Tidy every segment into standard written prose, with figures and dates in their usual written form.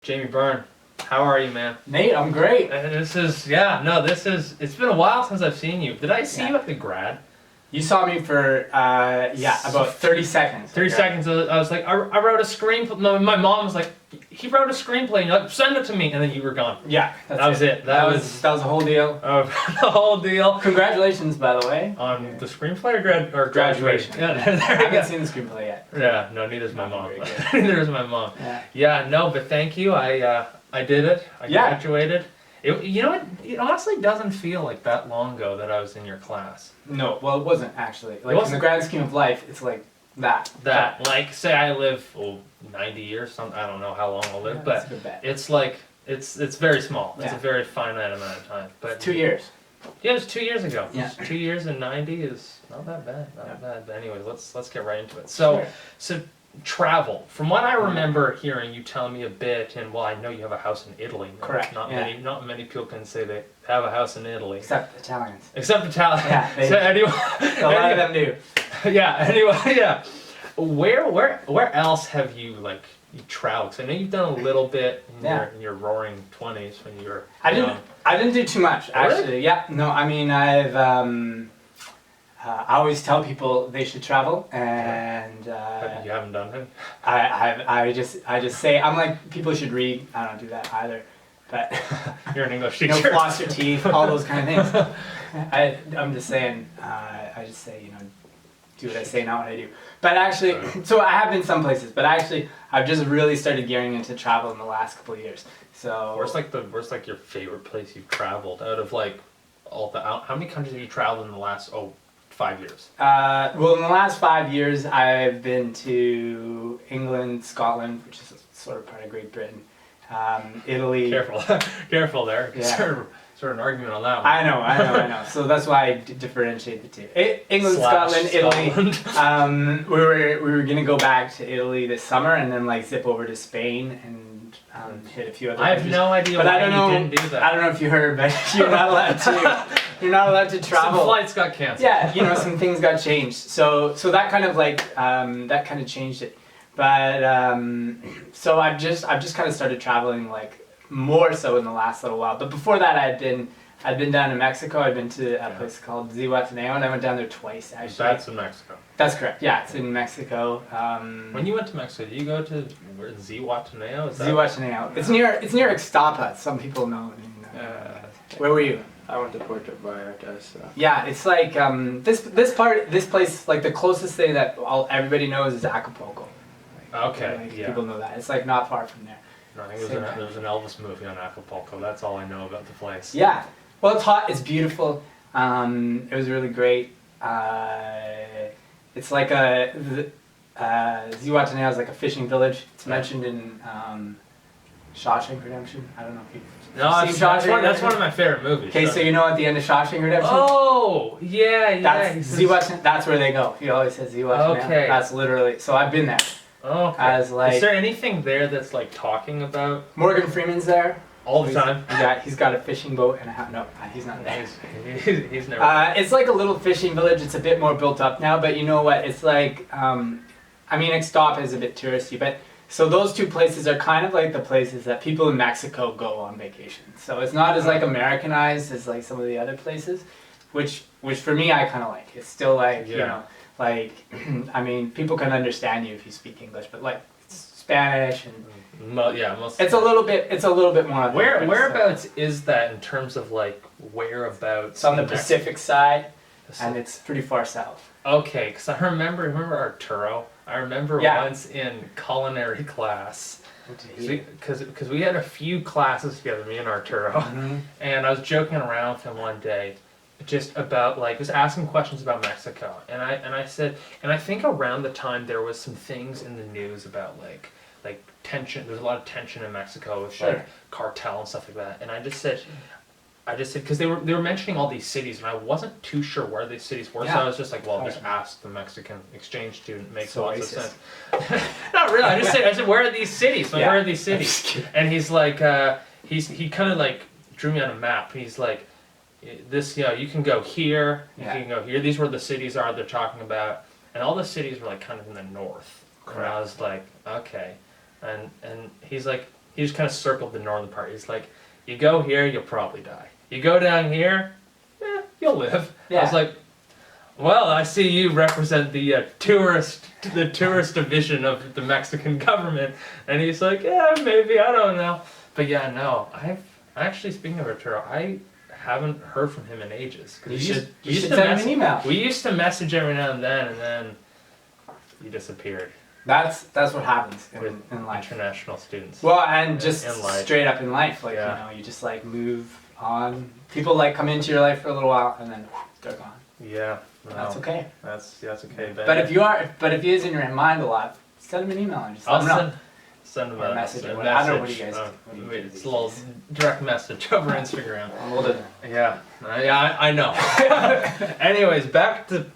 Jamie Burren, how are you, man? Nate, I'm great. It's been a while since I've seen you. Did I see you at the grad? You saw me for, about 30 seconds. 30 seconds, I was like, I wrote a screenplay. No, my mom was like, he wrote a screenplay, and you're like, send it to me, and then you were gone. Yeah, that was it. That was a whole deal. The whole deal. Congratulations, by the way. On the screenplay or graduation? Yeah, I haven't seen the screenplay yet. Yeah, no, neither's my mom. Neither's my mom. Yeah, no, but thank you. I did it. I graduated. It honestly doesn't feel like that long ago that I was in your class. No, well, it wasn't actually. Like, in the grand scheme of life, it's like that. Like, say I live 90 years, I don't know how long I'll live, but it's like, it's very small. It's a very finite amount of time. But 2 years. Yeah, it was 2 years ago. Yeah. 2 years and 90 is not that bad. Not that bad. But anyway, let's get right into it. So travel. From what I remember hearing you tell me a bit, and well, I know you have a house in Italy. Correct. Not many people can say they have a house in Italy. Except Italians. Yeah. So anyway, a lot of them do. Yeah. Anyway, yeah. Where else have you traveled? Because I know you've done a little bit in your roaring 20s when you were. I didn't do too much actually. Really? Yeah. No, I mean I always tell people they should travel, and you haven't done it. I just say I'm like, people should read. I don't do that either, but you're an English teacher. No, floss your teeth, all those kind of things. I'm just saying. I just say, do what I say, not what I do. But actually, so I have been some places, but actually I've just really started gearing into travel in the last couple of years. So where's your favorite place you've traveled out of how many countries have you traveled in the last 5 years? Well, in the last 5 years, I've been to England, Scotland, which is sort of part of Great Britain, Italy. Careful there. Yeah. Sort of an argument on that one. I know. So that's why I differentiate the two. England, Scotland, Italy. We were gonna go back to Italy this summer and then zip over to Spain and hit a few other countries. I have no idea why you didn't do that. I don't know if you heard, but you're not allowed to. You're not allowed to travel. Some flights got canceled. Yeah, some things got changed. So that kind of that kind of changed it. But so I've just kind of started traveling more so in the last little while. But before that, I'd been down to Mexico. I'd been to a place called Zihuatanejo, and I went down there twice actually. That's in Mexico. That's correct. Yeah, it's in Mexico. When you went to Mexico, did you go to Zihuatanejo? Zihuatanejo. It's near Ixtapa. Some people know. Where were you? I went to Puerto Vallarta. So. Yeah, it's like this place. The closest thing that everybody knows is Acapulco. Okay. People know that. It's not far from there. No, I think there was an Elvis movie on Acapulco. That's all I know about the place. Yeah. Well, it's hot. It's beautiful. It was really great. It's like Zihuatanejo is like a fishing village. It's mentioned in Shawshank Redemption. I don't know if you've seen Shawshank. That's one of my favorite movies. Okay, so at the end of Shawshank Redemption? Oh, yeah. That's where they go. He always says Zihuatanejo. Okay. That's literally, so I've been there. Okay. Is there anything there that's talking about? Morgan Freeman's there. All the time? Yeah, he's got a fishing boat and no, he's not there. He's never it's like a little fishing village. It's a bit more built up now, but you know what? It's Ixtapa is a bit touristy, but so those two places are kind of like the places that people in Mexico go on vacation. So it's not as Americanized as some of the other places, which for me I kind of like. It's still people can understand you if you speak English, but it's Spanish and it's a little bit more. Whereabouts is that in terms of whereabouts? It's on the Pacific side, and it's pretty far south. Okay, because I remember Arturo. I remember once in culinary class, because we had a few classes together, me and Arturo, and I was joking around with him one day, just about just asking questions about Mexico, and I said, and I think around the time there was some things in the news about tension. There's a lot of tension in Mexico with cartel and stuff like that, and I just said because they were mentioning all these cities, and I wasn't too sure where these cities were, so I was just just ask the Mexican exchange student. Makes lots of sense. Not really. I said, where are these cities? Where are these cities? And he's he kind of drew me on a map. He's like, this, you can go here, you can go here. These were the cities they're talking about, and all the cities were kind of in the north. Correct. And I was like, okay, and he's like, he just kind of circled the northern part. He's like, you go here, you'll probably die. You go down here, you'll live. Yeah. I was like, well, I see you represent the tourist division of the Mexican government. And he's like, yeah, maybe, I don't know. But yeah, no, actually, speaking of Arturo, I haven't heard from him in ages. You should send him an email. We used to message every now and then he disappeared. That's what happens in life. International students. Well, and just in life. straight up in life, like you just like move on. People like come into your life for a little while and then they're gone. Yeah, no, that's okay. That's okay. But if he is in your mind a lot, send him an email and just let him know. Send him a message. I don't know what you guys do. It's a little direct message over Instagram. I'm older than Yeah, I know. Anyways, back to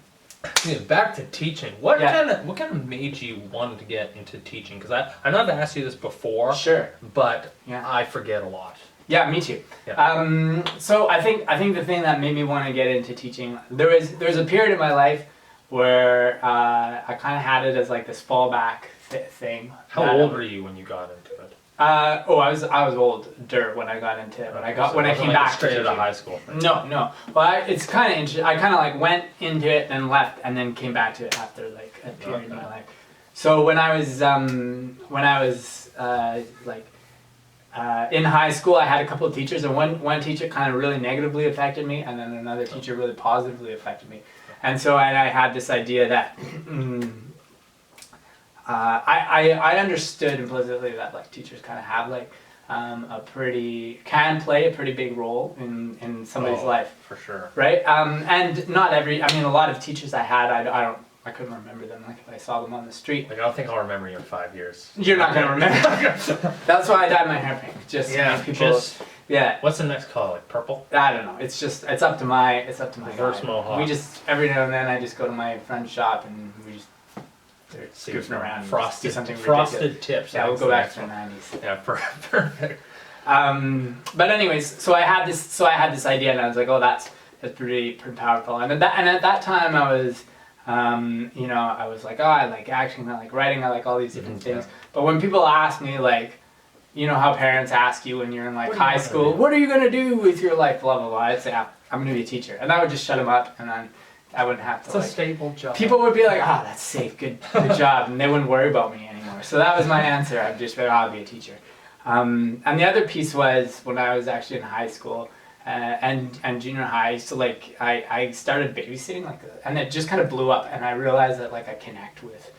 teaching. What kind of made you want to get into teaching? Because I know I've asked you this before. Sure. But I forget a lot. Yeah, me too. Yeah. So I think the thing that made me want to get into teaching, there was a period in my life where I kind of had it as like this fallback thing. How old were you when you got into it? I was older when I got into it. When I came back straight out of high school. No. Well, it's kind of interesting. I kind of like went into it, then left, and then came back to it after like a period in my life. So when I was in high school, I had a couple of teachers, and one teacher kind of really negatively affected me, and then another teacher really positively affected me. And so I had this idea that I understood implicitly that like teachers kind of have like can play a pretty big role in somebody's life. For sure. Right? And not every, I mean, a lot of teachers I had, I couldn't remember them, like if I saw them on the street. Like I don't think I'll remember you in 5 years. You're not gonna remember. That's why I dyed my hair pink. Just to make people. What's the next color? Like purple? I don't know. It's up to my. Reverse mohawk. We just every now and then I just go to my friend's shop and we just goofing around. Frosted, something frosted tips. Yeah, we'll go back to the 90s. Yeah, perfect. But anyways, so I had this idea and I was like, oh, that's pretty powerful. And at that time I was. I was like, oh, I like acting, I like writing, I like all these different things. Yeah. But when people ask me, like, you know how parents ask you when you're in like high school, what are you gonna do with your life, blah blah blah, I'd say, I'm gonna be a teacher, and that would just shut them up, and then I wouldn't have to. It's a stable job. People would be like, oh, that's safe, good job, and they wouldn't worry about me anymore. So that was my answer. I'd just be, oh, I'll be a teacher. And the other piece was when I was actually in high school. And junior high, so like I started babysitting, like, and it just kind of blew up, and I realized that like I connect with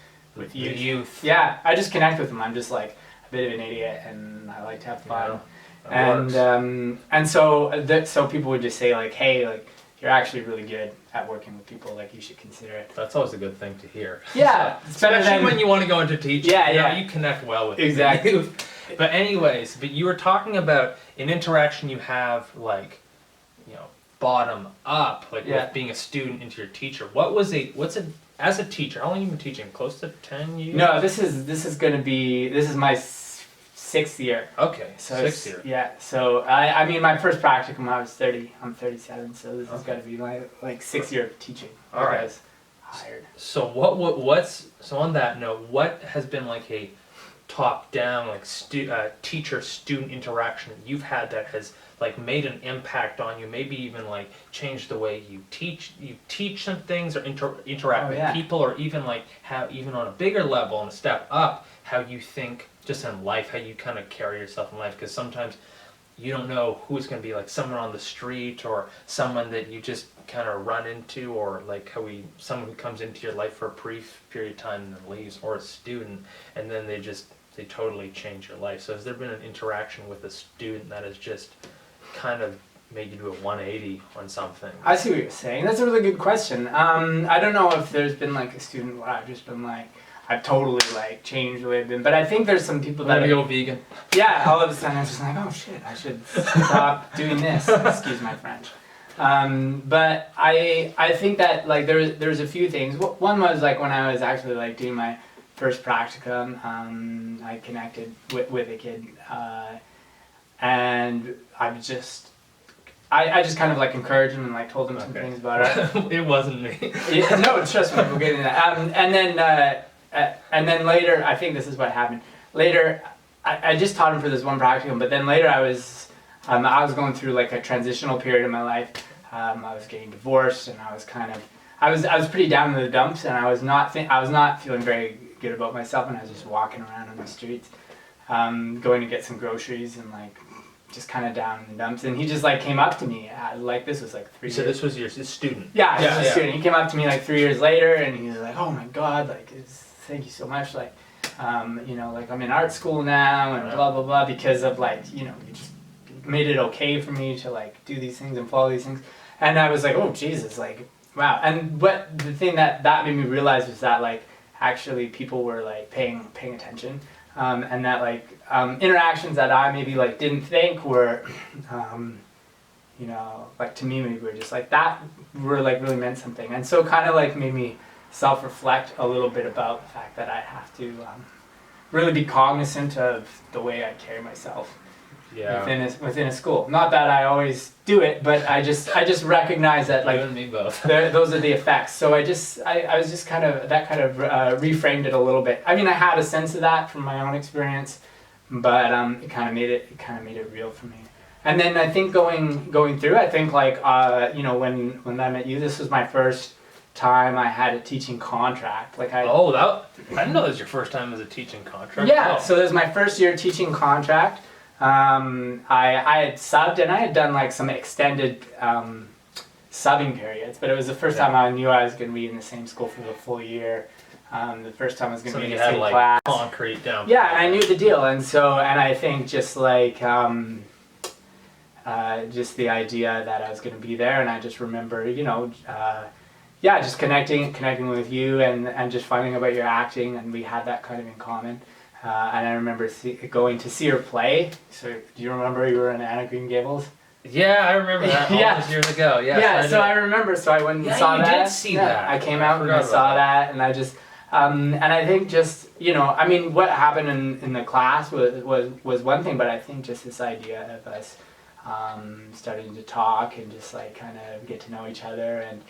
youth. Yeah, I just connect with them. I'm just like a bit of an idiot, and I like to have fun. And so people would just say like, hey, like you're actually really good at working with people. Like you should consider it. That's always a good thing to hear. Yeah, especially when you want to go into teaching. Yeah, you connect well with exactly. youth. But anyways, you were talking about an interaction you have, like, bottom up, like with being a student into your teacher. As a teacher, how long have you been teaching? Close to 10 years? No, this is my 6th year. Okay, so 6th year. Yeah, so I mean my first practicum I was 30, I'm 37, so this has got to be my like 6th year of teaching. All right. I was hired. So so on that note, what has been like a top-down like teacher-student interaction you've had that has like made an impact on you, maybe even like changed the way you teach some things or interact with people, or even like how, even on a bigger level and a step up, how you think just in life, how you kind of carry yourself in life, because sometimes you don't know who's going to be like someone on the street or someone that you just kind of run into, or like someone who comes into your life for a brief period of time and then leaves, or a student, and then they totally change your life. So has there been an interaction with a student that has just kind of made you do a 180 on something? I see what you're saying. That's a really good question. I don't know if there's been like a student where I've just been like, I've totally like changed the way I've been, but I think there's some people that go vegan. Yeah, all of a sudden I was just like, oh shit, I should stop doing this. Excuse my French. But I think that like there's a few things. One was like when I was actually like doing my first practicum, I connected with a kid, and I just kind of like encouraged him and like told him some things about it. It wasn't me. No, trust me, we'll get into that. And then later, I think this is what happened. Later, I just taught him for this one practicum, but then later I was going through like a transitional period in my life. I was getting divorced, and I was pretty down in the dumps, and I was not feeling very good about myself, and I was just walking around on the streets, going to get some groceries, and like just kind of down in the dumps. And he just like came up to me, like this was like 3 years. So this was your student? Yeah, he was a student. He came up to me like 3 years later, and he was like, "Oh my God, like thank you so much, like like I'm in art school now, and blah blah blah, because of like you just made it okay for me to like do these things and follow these things." And I was like, "Oh Jesus, like wow." And what the thing that made me realize was that like actually people were like paying attention, and that like interactions that I maybe like didn't think were like to me maybe were just like that were like really meant something, and so kind of like made me self-reflect a little bit about the fact that I have to really be cognizant of the way I carry myself within a school. Not that I always do it, but I just recognize that like you and me both. those are the effects. So I was just kind of reframed it a little bit. I mean, I had a sense of that from my own experience, but it kind of made it real for me. And then I think going through, I think like when I met you, this was my first time I had a teaching contract. Like I didn't know that was your first time as a teaching contract. Yeah, so this was my first year teaching contract. I had subbed, and I had done like some extended subbing periods, but it was the first time I knew I was going to be in the same school for the full year. The first time I was going to be in the same like class. Concrete down. Yeah, and I knew the deal, and I think just like just the idea that I was going to be there, and I just remember just connecting with you and just finding about your acting, and we had that kind of in common. And I remember going to see her play. So do you remember you were in Anna Green Gables? Yeah, I remember that all those years ago. Yes, yeah, so I remember. So I went and saw that. Yeah, you did see that. I came out and I saw that, and I just and I think just I mean, what happened in the class was one thing, but I think just this idea of us starting to talk and just like kind of get to know each other, and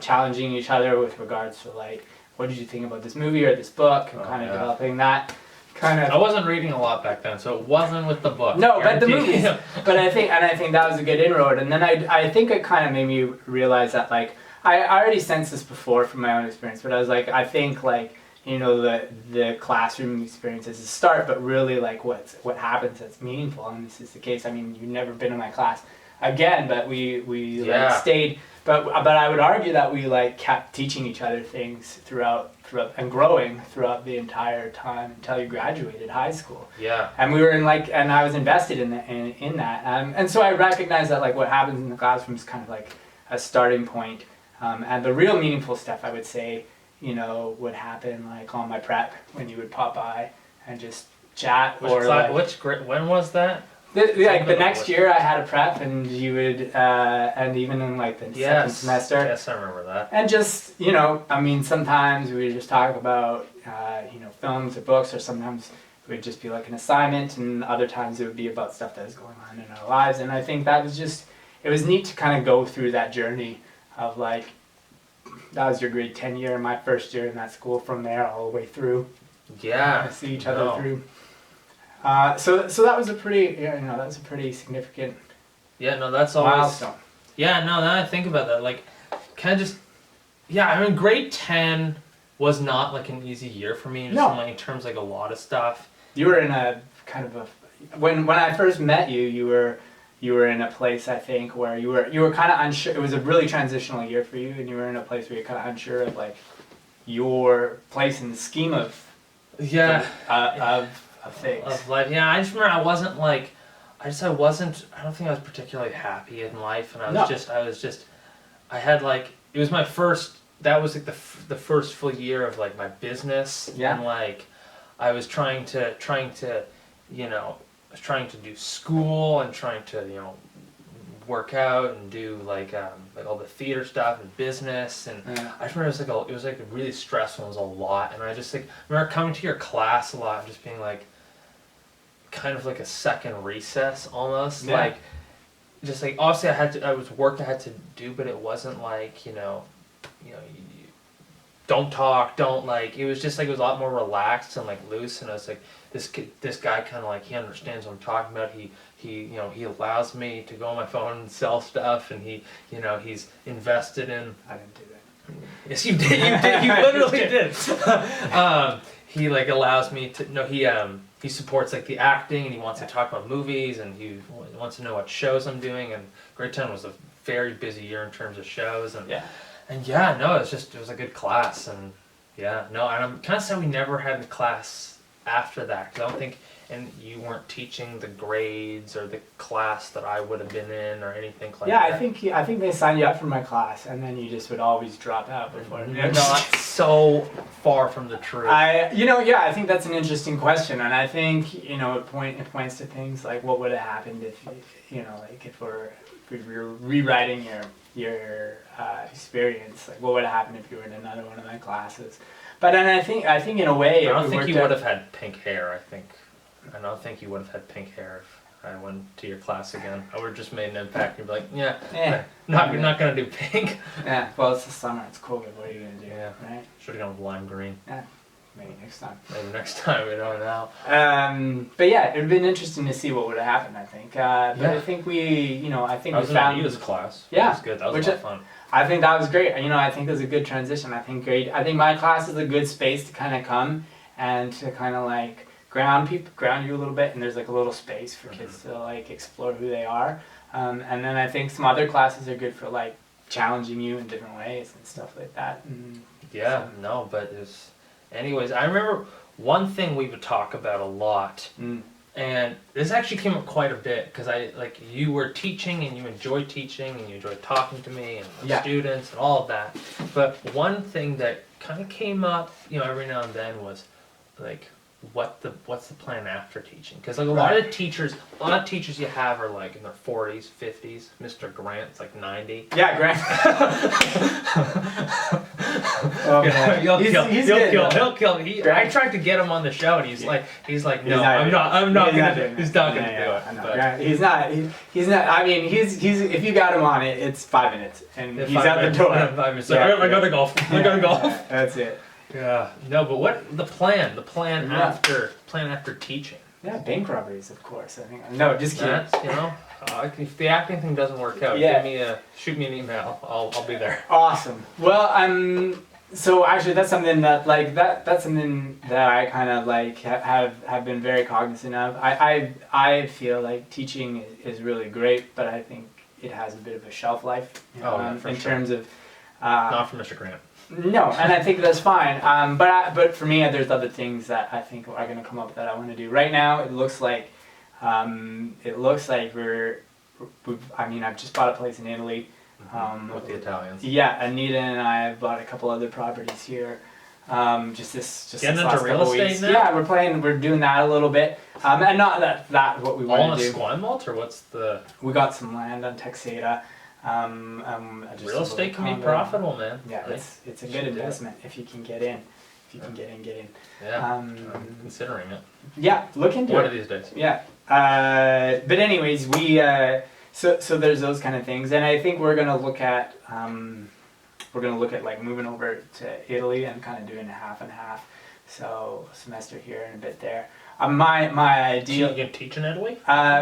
challenging each other with regards to like, what did you think about this movie or this book, and kind of developing that kind of. I wasn't reading a lot back then, so it wasn't with the book. No, but the movies. But I think that was a good inroad, and then I think it kind of made me realize that like I already sensed this before from my own experience, but I was like, I think like the classroom experience is a start, but really like what happens that's meaningful, and this is the case. I mean, you've never been in my class again, but we like stayed. But I would argue that we like kept teaching each other things throughout and growing throughout the entire time until you graduated high school. Yeah. And we were and I was invested in that. And so I recognized that like what happens in the classroom is kind of like a starting point. And the real meaningful stuff, I would say, would happen like on my prep, when you would pop by and just chat. When was that? The next year I had a prep, and you would, and even in like the second semester. Yes, I remember that. And just, I mean, sometimes we would just talk about, films or books, or sometimes it would just be like an assignment, and other times it would be about stuff that was going on in our lives. And I think that was it was neat to kind of go through that journey of like, that was your grade 10 year, my first year in that school, from there all the way through. Yeah. See each other through. So that was a pretty significant. Yeah, no, that's always milestone. Yeah, no, now I think about that, like, kind of just, I mean, grade 10 was not like an easy year for me, in terms like a lot of stuff. You were in a kind of when I first met you, you were in a place, I think, where you were kind of unsure. It was a really transitional year for you, and you were in a place where you're kind of unsure of like your place in the scheme of of things. Of life. Yeah, I just remember I wasn't like, I don't think I was particularly happy in life, and I had like, it was my first, that was like the first full year of like my business, and like, I was trying to do school, and trying to, work out and do like all the theater stuff and business, and I just remember it was really stressful. It was a lot, and I just like remember coming to your class a lot and just being like, kind of like a second recess almost, like just like obviously I was work I had to do, but it wasn't like don't talk, don't like. It was just like it was a lot more relaxed and like loose, and I was like, this guy kind of like he understands what I'm talking about. He allows me to go on my phone and sell stuff, and he's invested in. I didn't do that. Yes, you did. You literally did. He like allows me to. No, he supports like the acting, and he wants to talk about movies, and he wants to know what shows I'm doing. And Grade 10 was a very busy year in terms of shows, and no, it was a good class, and and I'm kind of sad we never had a class after that, because I don't think. And you weren't teaching the grades or the class that I would have been in or anything like that. Yeah, I think they signed you up for my class, and then you just would always drop out before. Not so far from the truth. I think that's an interesting question, and I think it points to things like what would have happened if if we're rewriting your experience, like what would have happened if you were in another one of my classes. But then I think in a way, I don't think you would have had pink hair. I don't think you would have had pink hair if I went to your class again. I would have just made an impact and be like, you're not gonna do pink. Yeah, well, it's the summer, it's COVID, what are you gonna do? Yeah, right? Should have gone with lime green. Yeah, maybe next time. Maybe next time, we don't know. But yeah, it'd been interesting to see what would have happened, I think. But I think I was in a news class. Yeah, it was good. That was a lot of fun. I think that was great. I think it was a good transition. I think my class is a good space to kind of come and to kind of like ground you a little bit, and there's like a little space for kids to like explore who they are. And then I think some other classes are good for like challenging you in different ways and stuff like that. Anyways, I remember one thing we would talk about a lot, and this actually came up quite a bit because you were teaching and you enjoyed teaching and you enjoyed talking to me and the students and all of that. But one thing that kind of came up, every now and then was like, what's the plan after teaching? Because like a lot of teachers you have are like in their 40s, 50s. Mr. Grant's like 90. Yeah, Grant. He'll kill me. I tried to get him on the show, and he's like, no, I'm not gonna do it. He's not gonna do it. Grant, he's not. I mean, he's if you got him on it, it's 5 minutes, and he's out the door. I gotta golf. That's it. Yeah. No, but what the plan after teaching? Yeah, bank robberies, of course. I think. No, just kidding. If the acting thing doesn't work out, shoot me an email. I'll be there. Awesome. Well, so actually that's something that that's something that I kind of like have been very cognizant of. I feel like teaching is really great, but I think it has a bit of a shelf life in terms of not for Mr. Grant. No, and I think that's fine. But for me, there's other things that I think are going to come up that I want to do. Right now, it looks like I've just bought a place in Italy. With the Italians. Yeah, Anita and I have bought a couple other properties here. Just getting this into real estate now? Yeah, we're doing that a little bit. And not that what we want to do. All in a Esquimalt, or what's the? We got some land on Texada. Real estate can be profitable, man. Yeah, it's a good investment if you can get in. If you can get in. Yeah, I'm considering it. Yeah, look into it. One of these days. Yeah. But anyways, we so there's those kind of things, and I think we're gonna look at like moving over to Italy and kind of doing a half and half. So a semester here and a bit there. My ideal. You can teach in Italy?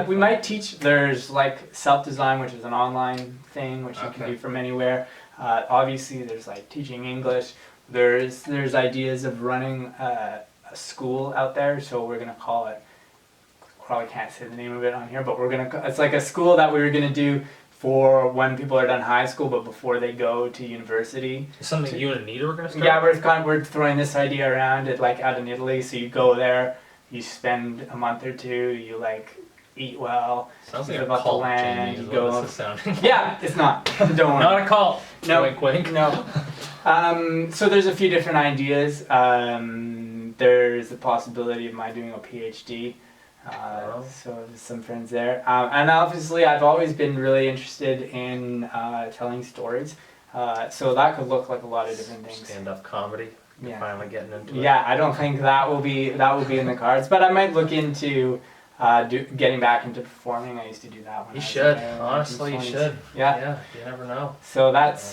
We might teach. There's like self-design, which is an online thing, which you can do from anywhere. Obviously, there's like teaching English. There's ideas of running a school out there. So we're gonna call it. Probably can't say the name of it on here, but it's like a school that we were gonna do for when people are done high school, but before they go to university. Something you and Anita were gonna start? Yeah, we're throwing this idea around it, like out in Italy. So you go there. You spend a month or two, you like eat well. Sounds like a cult, Jamie, is what this is sounding. Yeah, it's not. Don't worry. Not a cult. No. Wink, wink. No. So there's a few different ideas. There's the possibility of my doing a PhD. So there's some friends there. And obviously I've always been really interested in telling stories. So that could look like a lot of different things. Stand-up comedy. Yeah. Finally getting into it. Yeah, I don't think that will be in the cards, but I might look into getting back into performing. I used to do that when you should. Honestly, you should. Yeah. Yeah, you never know. So that's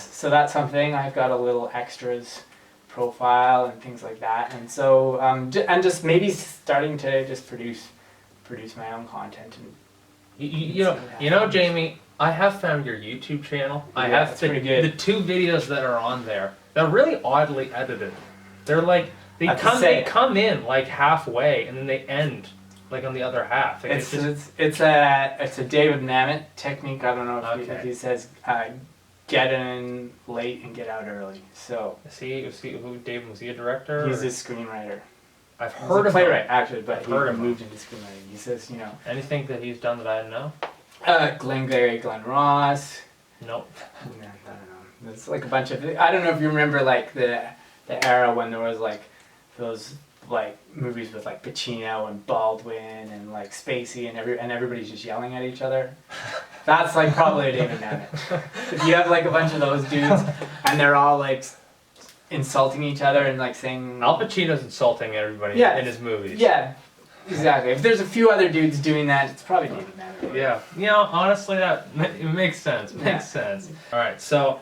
something. I've got a little extras profile and things like that. And so and just maybe starting to just produce my own content. And you know, Jamie, I have found your YouTube channel. I have pretty good. The 2 videos that are on there. They're really oddly edited. They're like they come in like halfway and then they end like on the other half. Like it's a David Mamet technique. I don't know if he says get in late and get out early. So is he who David was he a director? He's a screenwriter. I've heard of playwright actually, but he heard moved into screenwriting. He says, anything that he's done that I know. Glengarry Glen Ross. Nope. I don't know. It's like a bunch of. I don't know if you remember like the era when there was like those like movies with like Pacino and Baldwin and like Spacey and everybody's just yelling at each other. That's like probably a David Mamet. If you have like a bunch of those dudes and they're all like insulting each other and like saying Al Pacino's insulting everybody in his movies. Yeah, exactly. If there's a few other dudes doing that, it's probably David Mamet. Yeah, honestly, it makes sense. Makes sense. All right, so.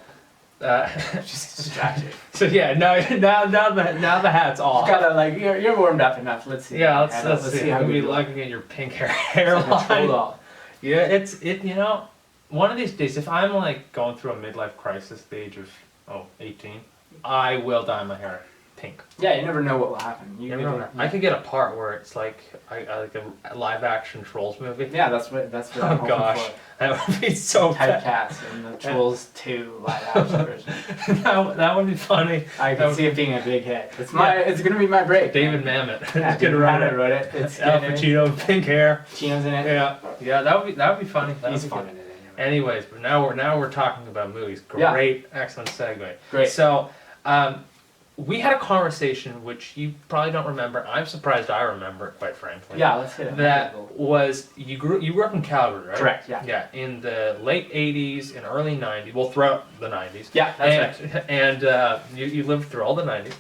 Just distracted. So yeah, now the hat's off. Gotta like you're warmed up enough. Let's see. Yeah, let's see how we looking at your pink hairline. Yeah, it's one of these days if I'm like going through a midlife crisis at the age of 18, I will dye my hair pink. Yeah, you never know what will happen. I could get a part where it's like like a live action Trolls movie. Yeah, that's what I'm gosh. for. That would be so typecast in the Trolls 2 live action version. that would be funny. I can see it being a big hit. It's gonna be my break. David Mamet. Yeah, David Mamet wrote it. It's Al Pacino, pink hair. Pacino's in it. Yeah, that would be funny. He's fun in it anyway. Anyways, but now we're talking about movies. Great, excellent segue. Great. So, we had a conversation which you probably don't remember. I'm surprised I remember it, quite frankly. Yeah, let's hit it. That was you grew up in Calgary, right? Correct. Yeah. Yeah, in the late '80s and early '90s. Well, throughout the '90s. Yeah, that's right. And you lived through all the '90s.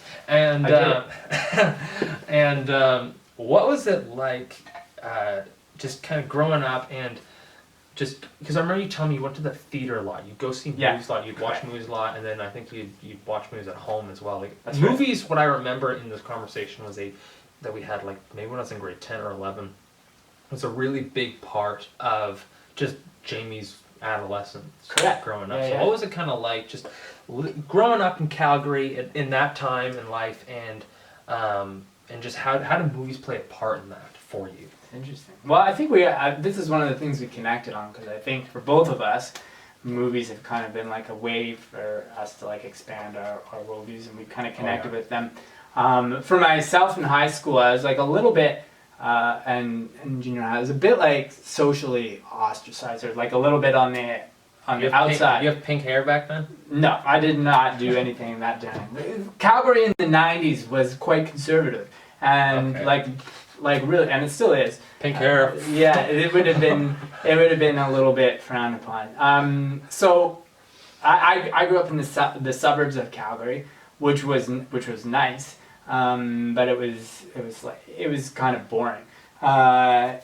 And what was it like, just kind of growing up and just because I remember you telling me you went to the theater a lot. You'd go see movies a lot. You'd watch movies a lot, and then I think you'd watch movies at home as well. Like movies, what I remember in this conversation was that we had like maybe when I was in grade 10 or 11 was a really big part of just Jamie's adolescence. Correct. Growing up. Yeah, so what was it kind of like just growing up in Calgary in that time in life, and just how do movies play a part in that for you? Interesting. Well, I think this is one of the things we connected on because I think for both of us, movies have kind of been like a way for us to like expand our worldviews, and we kind of connected with them. For myself in high school, I was like a little bit, and junior high, I was a bit like socially ostracized, or like a little bit on the outside. You have pink hair back then? No, I did not do anything that time. Calgary in the '90s was quite conservative, and like really, and it still is. Pink hair. Yeah, it would have been a little bit frowned upon. So I grew up in the suburbs of Calgary, which was nice, but it was kind of boring. You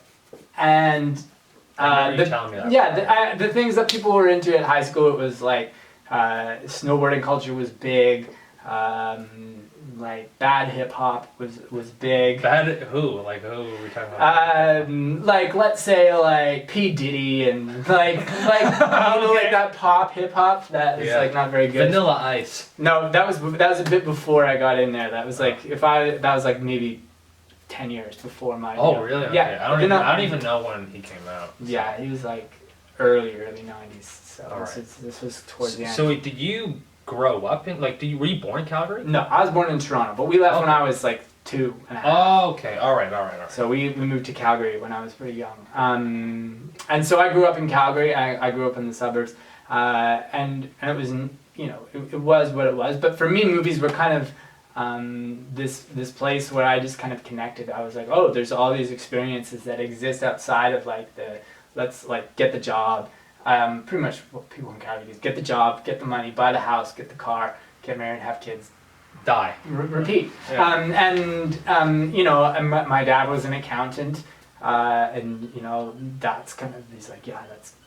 telling me that. The things that people were into at high school, it was like snowboarding culture was big. Like bad hip hop was big. Bad who? Like who are we talking about? Like let's say like P Diddy and like like that pop hip hop that is like not very good. Vanilla Ice. No, that was a bit before I got in there. That was like that was like maybe 10 years before my. Oh really? Okay. Yeah. I don't even know when he came out. So. Yeah, he was like early '90s. So this was towards the end. So did you grow up in were you born in Calgary? No, I was born in Toronto, but we left when I was like 2.5. Oh, okay. All right. So we moved to Calgary when I was pretty young. And so I grew up in Calgary. I grew up in the suburbs, and it was it was what it was. But for me, movies were kind of this place where I just kind of connected. I was like, oh, there's all these experiences that exist outside of like let's like get the job. Pretty much what people in Calgary do is get the job, get the money, buy the house, get the car, get married, have kids, die, repeat. Yeah. And my dad was an accountant, and that's kind of he's like, yeah,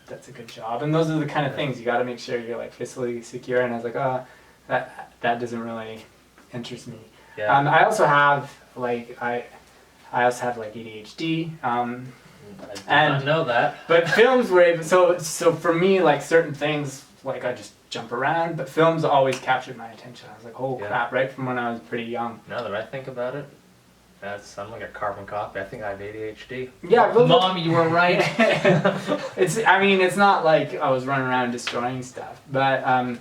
that's a good job, and those are the kind of things you got to make sure you're like fiscally secure. And I was like, oh, that doesn't really interests me. Yeah. I also have like I also have like ADHD. I did not know that. But films were able, so for me, like certain things, like I just jump around, but films always captured my attention. I was like, oh crap, right from when I was pretty young. Now that I think about it, I'm like a carbon copy. I think I have ADHD. Yeah, but Mom, you were right. it's not like I was running around destroying stuff, but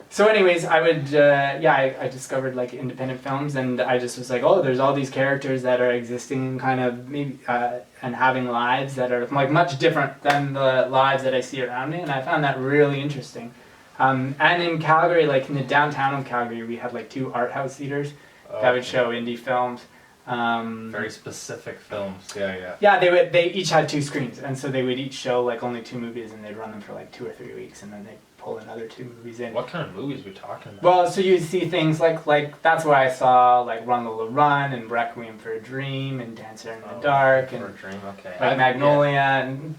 so anyways, I discovered like independent films, and I just was like, oh, there's all these characters that are existing kind of maybe and having lives that are like much different than the lives that I see around me, and I found that really interesting. And in Calgary, like in the downtown of Calgary, we had like 2 art house theaters that would show indie films. Very specific films. Yeah. Yeah, they each had 2 screens, and so they would each show like only 2 movies, and they'd run them for like 2 or 3 weeks, and then they'd pull another 2 movies in. What kind of movies are we talking about? Well, so you see things like that's where I saw like Run Lola Run and Requiem for a Dream and Dancer in the Dark and like Magnolia and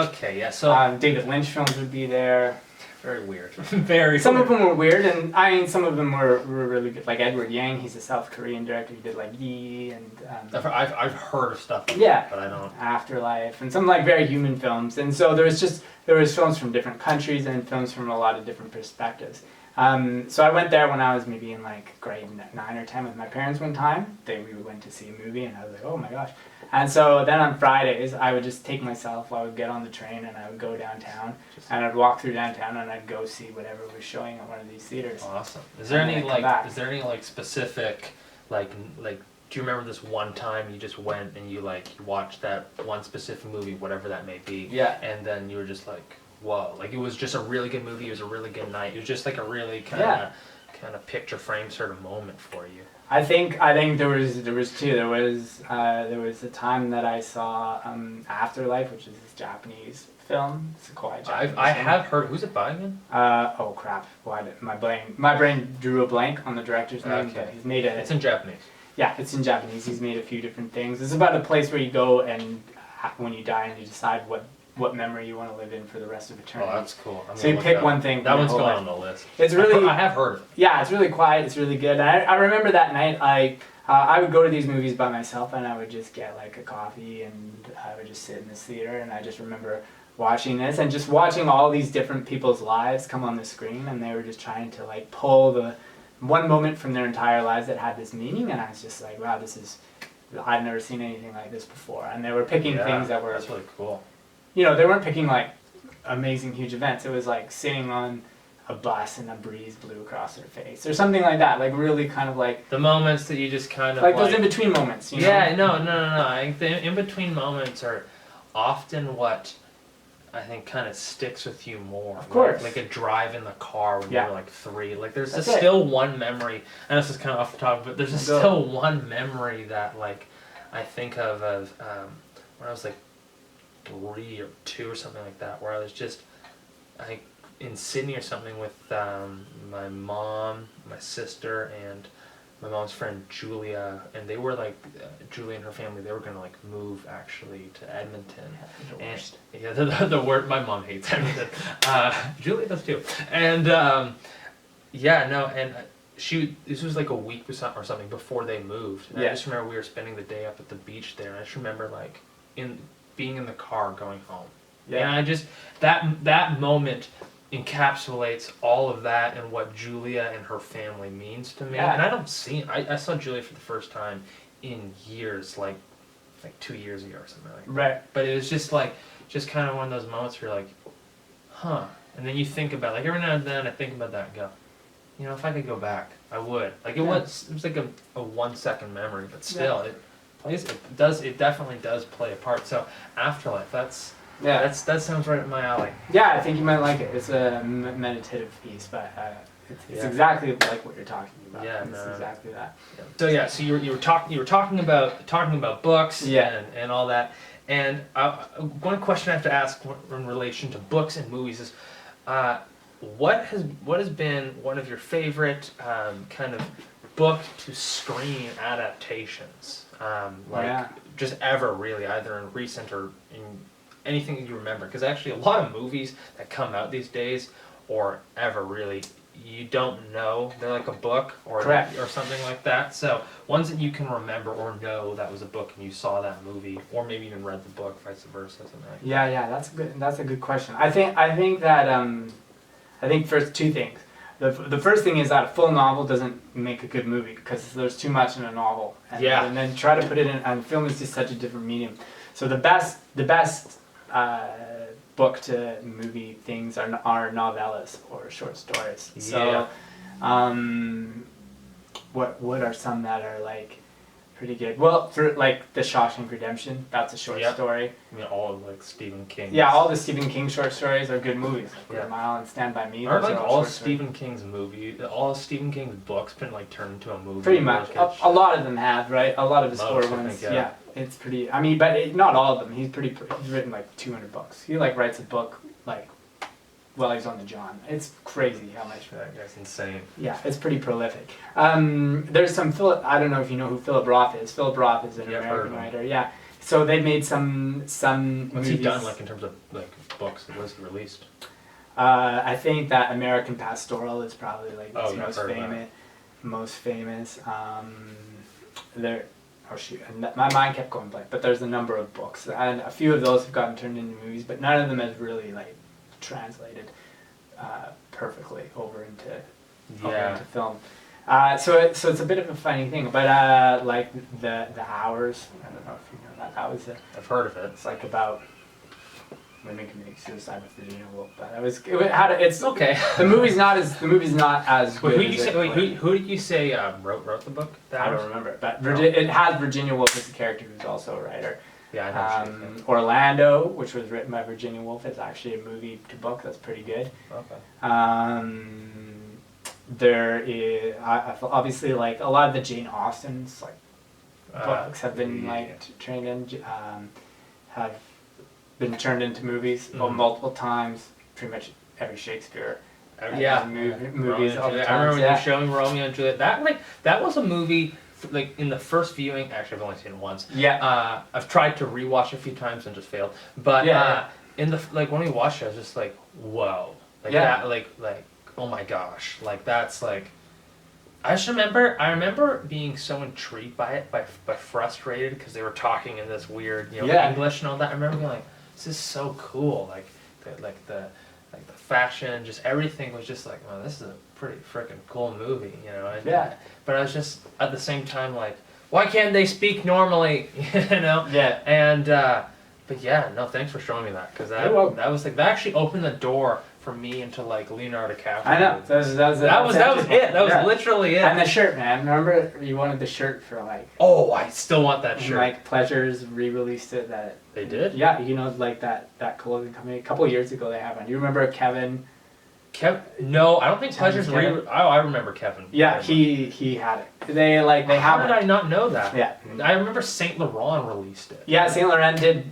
okay, yeah. So David Lynch films would be there. Very weird. Very. Some of them were weird, and I mean some of them were really good. Like Edward Yang, he's a South Korean director. He did like Yi and I've heard of stuff. Like yeah, that, but I don't. Afterlife and some like very human films. And so there was films from different countries and films from a lot of different perspectives. So I went there when I was maybe in like grade 9 or 10 with my parents one time. We went to see a movie, and I was like, oh my gosh. And so then on Fridays, I would just take myself, I would get on the train, and I would go downtown, and I'd walk through downtown, and I'd go see whatever was showing at one of these theaters. Awesome. Is there any specific, like, do you remember this one time you just went and you watched that one specific movie, whatever that may be? Yeah. And then you were just like, whoa, like it was just a really good movie, it was a really good night, it was just like a really kind of picture frame sort of moment for you. I think there was 2. There was a time that I saw Afterlife, which is this Japanese film. It's quite Japanese. I have heard. Who's it by again? Oh crap! Why did my brain drew a blank on the director's name? Okay. But he's made It's in Japanese. Yeah, it's in Japanese. He's made a few different things. It's about a place where you go and when you die and you decide what memory you want to live in for the rest of eternity. Oh, that's cool. So you pick one thing. That one's going on the list. It's really. I have heard of it. Yeah, it's really quiet. It's really good. I remember that night. I would go to these movies by myself, and I would just get like a coffee, and I would just sit in this theater, and I just remember watching this and just watching all these different people's lives come on the screen, and they were just trying to like pull the one moment from their entire lives that had this meaning, and I was just like, wow, I've never seen anything like this before. And they were picking things that were. That's really cool. You know, they weren't picking like amazing huge events. It was like sitting on a bus and a breeze blew across their face or something like that. Like really kind of like the moments that you just kind of like those in between moments. You know? Yeah, no. I think the in between moments are often what I think kind of sticks with you more. Of course. Like a drive in the car when you were like 3. Like there's That's still one memory, and this is kind of off the topic, but there's still one memory that like I think of when I was like 3 or 2 or something like that, where I was just in Sydney or something with my mom, my sister, and my mom's friend Julia, and they were like Julia and her family. They were gonna like move actually to Edmonton. The word my mom hates Edmonton. Julia does too, and this was like a week or something before they moved. And I just remember we were spending the day up at the beach there, and I just remember like being in the car going home. Yeah. And I just that moment encapsulates all of that and what Julia and her family means to me. Yeah. And I don't see I saw Julia for the first time in years, like 2 years ago or something like that. Right. But it was just kind of one of those moments where you're like, huh. And then you think about like every now and then I think about that and go, you know, if I could go back, I would. Like it was like a 1 second memory, but still it definitely does play a part. So Afterlife, that sounds right up my alley. Yeah, I think you might like it. It's a meditative piece, but it's exactly like what you're talking about. Yeah, it's exactly that. Yeah. So you were talking about books and all that. And one question I have to ask in relation to books and movies is, what has been one of your favorite kind of book to screen adaptations? Just ever really, either in recent or in anything you remember, because actually a lot of movies that come out these days or ever really you don't know they're like a book or Correct. or something like that. So ones that you can remember or know that was a book and you saw that movie, or maybe even read the book, vice versa. Something like that. Yeah, that's a good question. I think that I think first two things. The first thing is that a full novel doesn't make a good movie because there's too much in a novel. And then try to put it in, and film is just such a different medium. So the best book to movie things are novellas or short stories. So, what are some that are like pretty good? Well, for like The Shawshank Redemption, that's a short story. I mean, all of like Stephen King. Yeah, all the Stephen King short stories are good movies. Like Green Mile and Stand by Me. Or like all of short Stephen King's all of Stephen King's books been like turned into a movie. Pretty much, a lot of them have, right? A lot of his Most, core ones, I think, yeah. It's pretty. I mean, but not all of them. He's written like 200 books. He like writes a book like while he's on the John. It's crazy how much. That's insane. Yeah, it's pretty prolific. There's some I don't know if you know who Philip Roth is. Philip Roth is an American writer. Yeah. So they made some What's movies. he done like in terms of like books that was released? I think that American Pastoral is probably like his most famous. There. Oh shoot! And my mind kept going blank. But there's a number of books, and a few of those have gotten turned into movies, but none of them has really like translated perfectly over into film. So it's a bit of a funny thing, but like the Hours. I don't know if you know that. That was I've heard of it. It's like about women committing suicide with Virginia Woolf. But it's okay. The movie's not as Wait, good. who did you say wrote the book? I don't remember, but it has Virginia Woolf as a character who's also a writer. Yeah, I know. Orlando, which was written by Virginia Woolf, is actually a movie to book. That's pretty good. Okay. There is obviously like a lot of the Jane Austen's like books have been trained in have been turned into movies multiple times. Pretty much every Shakespeare. Movies. I remember when you were showing Romeo and Juliet. That was a movie. Like in the first viewing, actually I've only seen it once. Yeah. I've tried to rewatch a few times and just failed. But in the when we watched it, I was just like, whoa. That, like oh my gosh. Like that's like. I remember being so intrigued by it, but frustrated because they were talking in this weird, English and all that. I remember being like, this is so cool. Like the fashion, just everything was just like, oh, this is a pretty freaking cool movie, But I was just at the same time like, why can't they speak normally, Yeah. And but yeah, no, thanks for showing me that because that was like that actually opened the door for me into like Leonardo DiCaprio. I know. That was it. That was literally it. And the shirt, man. Remember you wanted the shirt for like. Oh, I still want that shirt. Like Pleasures re-released it. That they did. Yeah, like that clothing company. A couple of years ago they have one. Do you remember Kevin? No, I don't think Pleasures. I remember Kevin. Yeah, he had it. They have. How did I not know that? Yeah, I remember Saint Laurent released it. Yeah, Saint Laurent did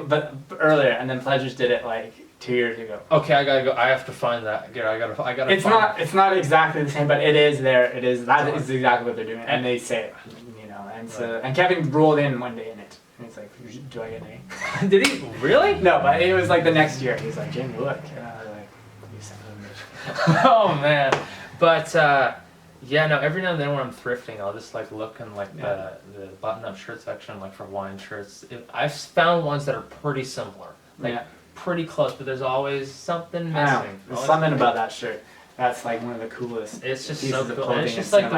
but earlier, and then Pleasures did it like 2 years ago. Okay, I gotta go. I have to find that. I gotta. It's not exactly the same, but it is there. It is. That is exactly what they're doing, and they say it. And so and Kevin rolled in one day in it. And he's like, do I get an A? Did he really? No, but it was like the next year. He's like, Jamie, look. And I was like, you son of a bitch. Oh man, but no. Every now and then when I'm thrifting, I'll just like look in like the button-up shirt section, like for wine shirts. I've found ones that are pretty similar, pretty close, but there's always something missing. There's something about that shirt. That's like one of the coolest. It's just so cool. And it's just like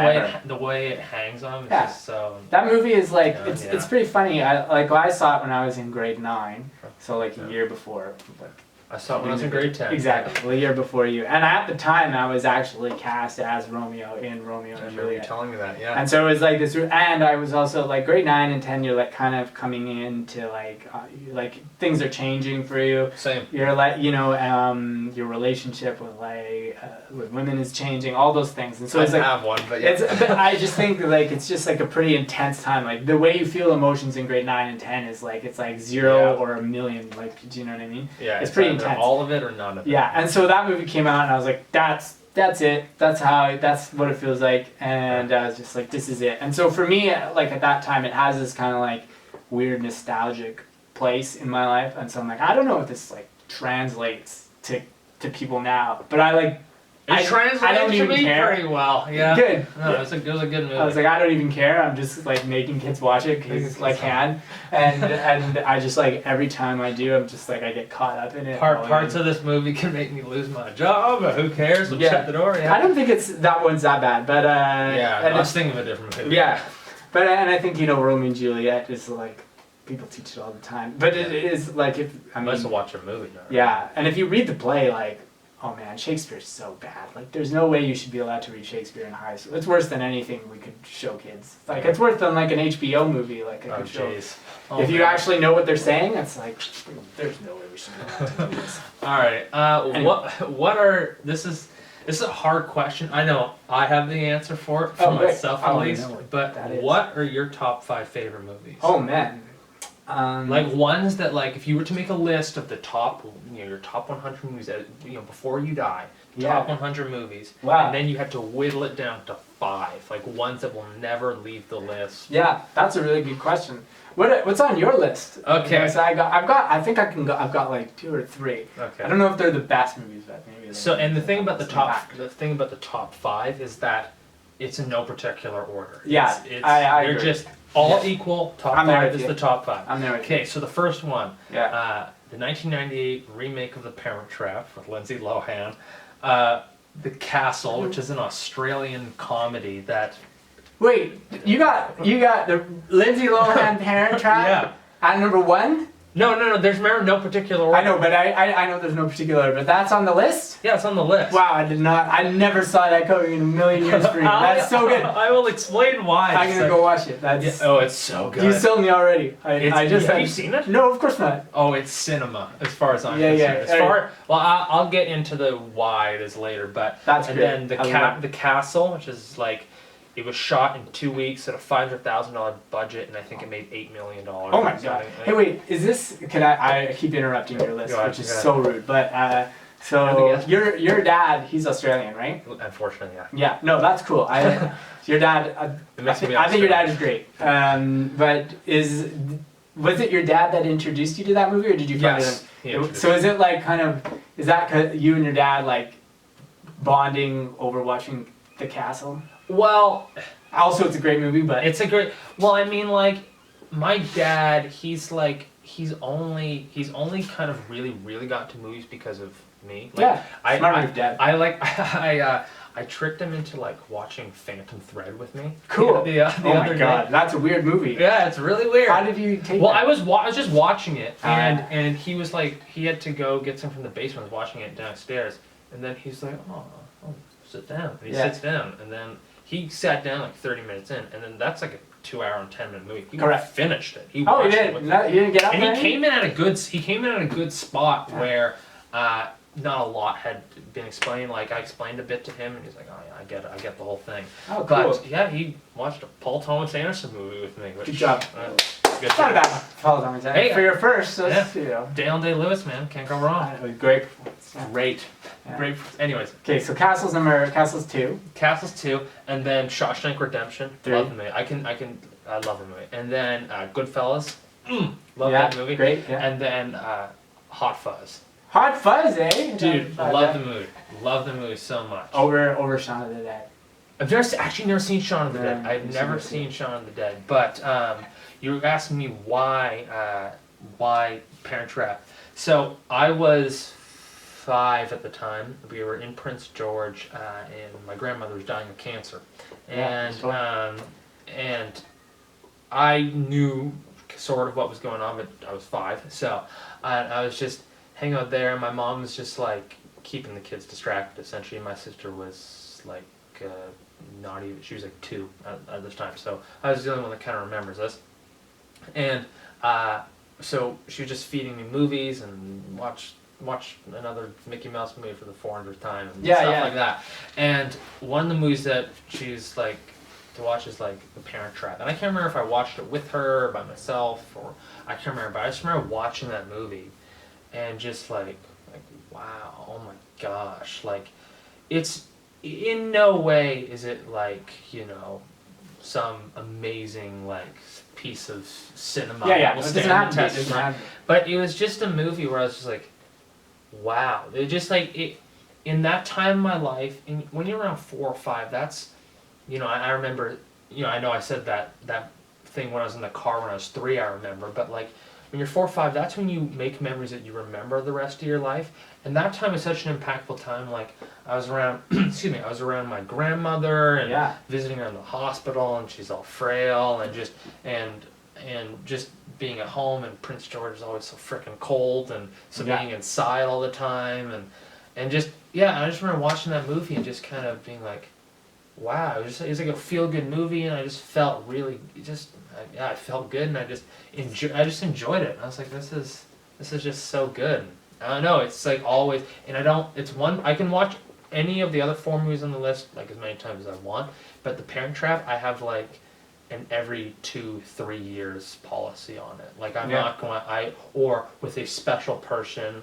the way it hangs on. It's just so. That movie is like it's pretty funny. I saw it when I was in grade 9, so like a year before. I saw it when I was in grade 10. Exactly, a year before you. And at the time, I was actually cast as Romeo in Romeo and Juliet. You telling me that, yeah. And so it was like this, and I was also like grade 9 and 10. You're like kind of coming into like things are changing for you. Same. You're like your relationship with women is changing. All those things, and so it's like I have one, but yeah. But I just think like it's just like a pretty intense time. Like the way you feel emotions in grade 9 and 10 is like it's like 0 or a million. Like, do you know what I mean? Yeah. It's pretty intense. All of it or none of it. Yeah, and so that movie came out, and I was like, that's it. That's what it feels like, and I was just like, this is it. And so for me, like at that time, it has this kind of like weird nostalgic place in my life, and so I'm like, I don't know if this like translates to people now, but I like It translated to me pretty well. Yeah. Good. No, it was a good movie. I was like, I don't even care. I'm just like making kids watch it because I can, and I just like every time I do, I'm just like I get caught up in it. Parts of this movie can make me lose my job, but who cares? We'll shut the door. Yeah. I don't think it's that one's that bad, but I was thinking of a different movie. Yeah, but and I think Romeo and Juliet is like people teach it all the time, but it is like I must watch a movie now. Right? Yeah, and if you read the play, like. Oh man, Shakespeare's so bad. Like, there's no way you should be allowed to read Shakespeare in high school. It's worse than anything we could show kids. Like, it's worse than like an HBO movie. Like, I could show. If you actually know what they're saying, it's like, there's no way we should be allowed to do this. All right. Anyway. What are this is a hard question. I know I have the answer for it myself at least. But what are your top 5 favorite movies? Oh man. Like ones that like if you were to make a list of the top your top 100 movies that before you die, top 100 movies, and then you had to whittle it down to 5, like ones that will never leave the list. Yeah, that's a really good question. What's on your list? Okay, so I've got like 2 or 3. Okay, I don't know if they're the best movies, but maybe. So and the thing about the top 5 is that it's in no particular order. Yeah, they're agree. Just all equal. Top 5 is the top 5. I'm there. Okay, so the first one, the 1998 remake of The Parent Trap with Lindsay Lohan, The Castle, which is an Australian comedy that. Wait, you got the Lindsay Lohan Parent Trap at number 1? No. There's no particular order. I know, but I know there's no particular order, but that's on the list? Yeah, it's on the list. Wow, I never saw that coming in a million years for you. That's so good. I will explain why. I'm gonna go watch it. It's so good. You sold me already. Have you seen it? No, of course not. Oh, it's cinema as far as I'm concerned. I'll get into the why it is later, but that's and great. Then the Castle, which is like. It was shot in 2 weeks at a $500,000 budget, and I think it made $8 million. Oh my god! Hey, wait, is this? I keep interrupting your list, which is so rude. But so your dad, he's Australian, right? Unfortunately, yeah. Yeah, no, that's cool. Your dad. I think your dad is great. But was it your dad that introduced you to that movie, or did you find it? So is it like is that you and your dad like bonding over watching The Castle? Well, also it's a great movie, but it's a great. Well, I mean, like my dad, he's only kind of really got to movies because of me. Like, dad. I tricked him into like watching Phantom Thread with me. Cool. The other day. That's a weird movie. Yeah, it's really weird. How did you take? Well, I was just watching it, and he was like, he had to go get some from the basement. I was watching it downstairs, and then he's like, oh sit down. And he sits down, and then. He sat down like 30 minutes in, and then that's like a 2-hour and 10-minute movie. He finished it. He did. He didn't get up. And he came in at a good spot where not a lot had been explained. Like I explained a bit to him, and he's like, "Oh yeah, I get it. I get the whole thing." Oh, cool. But yeah, he watched a Paul Thomas Anderson movie with me. Which, good job. Good job. Not bad. Paul Thomas Anderson. Hey, for your first, Dale Day-Lewis, man, can't go wrong. Great. Great. Yeah. Great. Anyways. Okay, so Castle's 2. Castle's 2, and then Shawshank Redemption. 3. Love the movie. I love the movie. And then Goodfellas. Love that movie. Great. Yeah. And then Hot Fuzz. Hot Fuzz, eh? Dude, love the movie. Love the movie so much. Over Shaun of the Dead. I've never seen Shaun of the Dead. I've never seen Shaun of the Dead. But you were asking me why Parent Trap. So I was 5 at the time. We were in Prince George, and my grandmother was dying of cancer, and I knew sort of what was going on, but I was 5, so I was just hanging out there. My mom was just like keeping the kids distracted. Essentially, my sister was like not even. She was like 2 at this time, so I was the only one that kind of remembers this, and so she was just feeding me movies and watch another Mickey Mouse movie for the 400th time and stuff like that. And one of the movies that she's like to watch is like The Parent Trap. And I can't remember if I watched it with her or by myself, or I can't remember, but I just remember watching that movie and just like wow, oh my gosh, like it's in no way is it like, some amazing like piece of cinema that will stand the test of time. But it was just a movie where I was just like, wow. It just like in that time in my life, when you're around 4 or 5, that's, I remember, I know I said that thing when I was in the car when I was 3, I remember, but like when you're 4 or 5, that's when you make memories that you remember the rest of your life. And that time is such an impactful time. Like I was around, I was around my grandmother and visiting her in the hospital, and she's all frail, and just being at home, and Prince George is always so freaking cold, and so being inside all the time, and just I just remember watching that movie and just kind of being like, wow, it was like a feel good movie, and I just felt really I felt good, and I just enjoyed it. And I was like, this is just so good. I don't know, it's like always, and I can watch any of the other 4 movies on the list like as many times as I want, but The Parent Trap, I have like an every 2-3 years policy on it. Like I'm not going, or with a special person,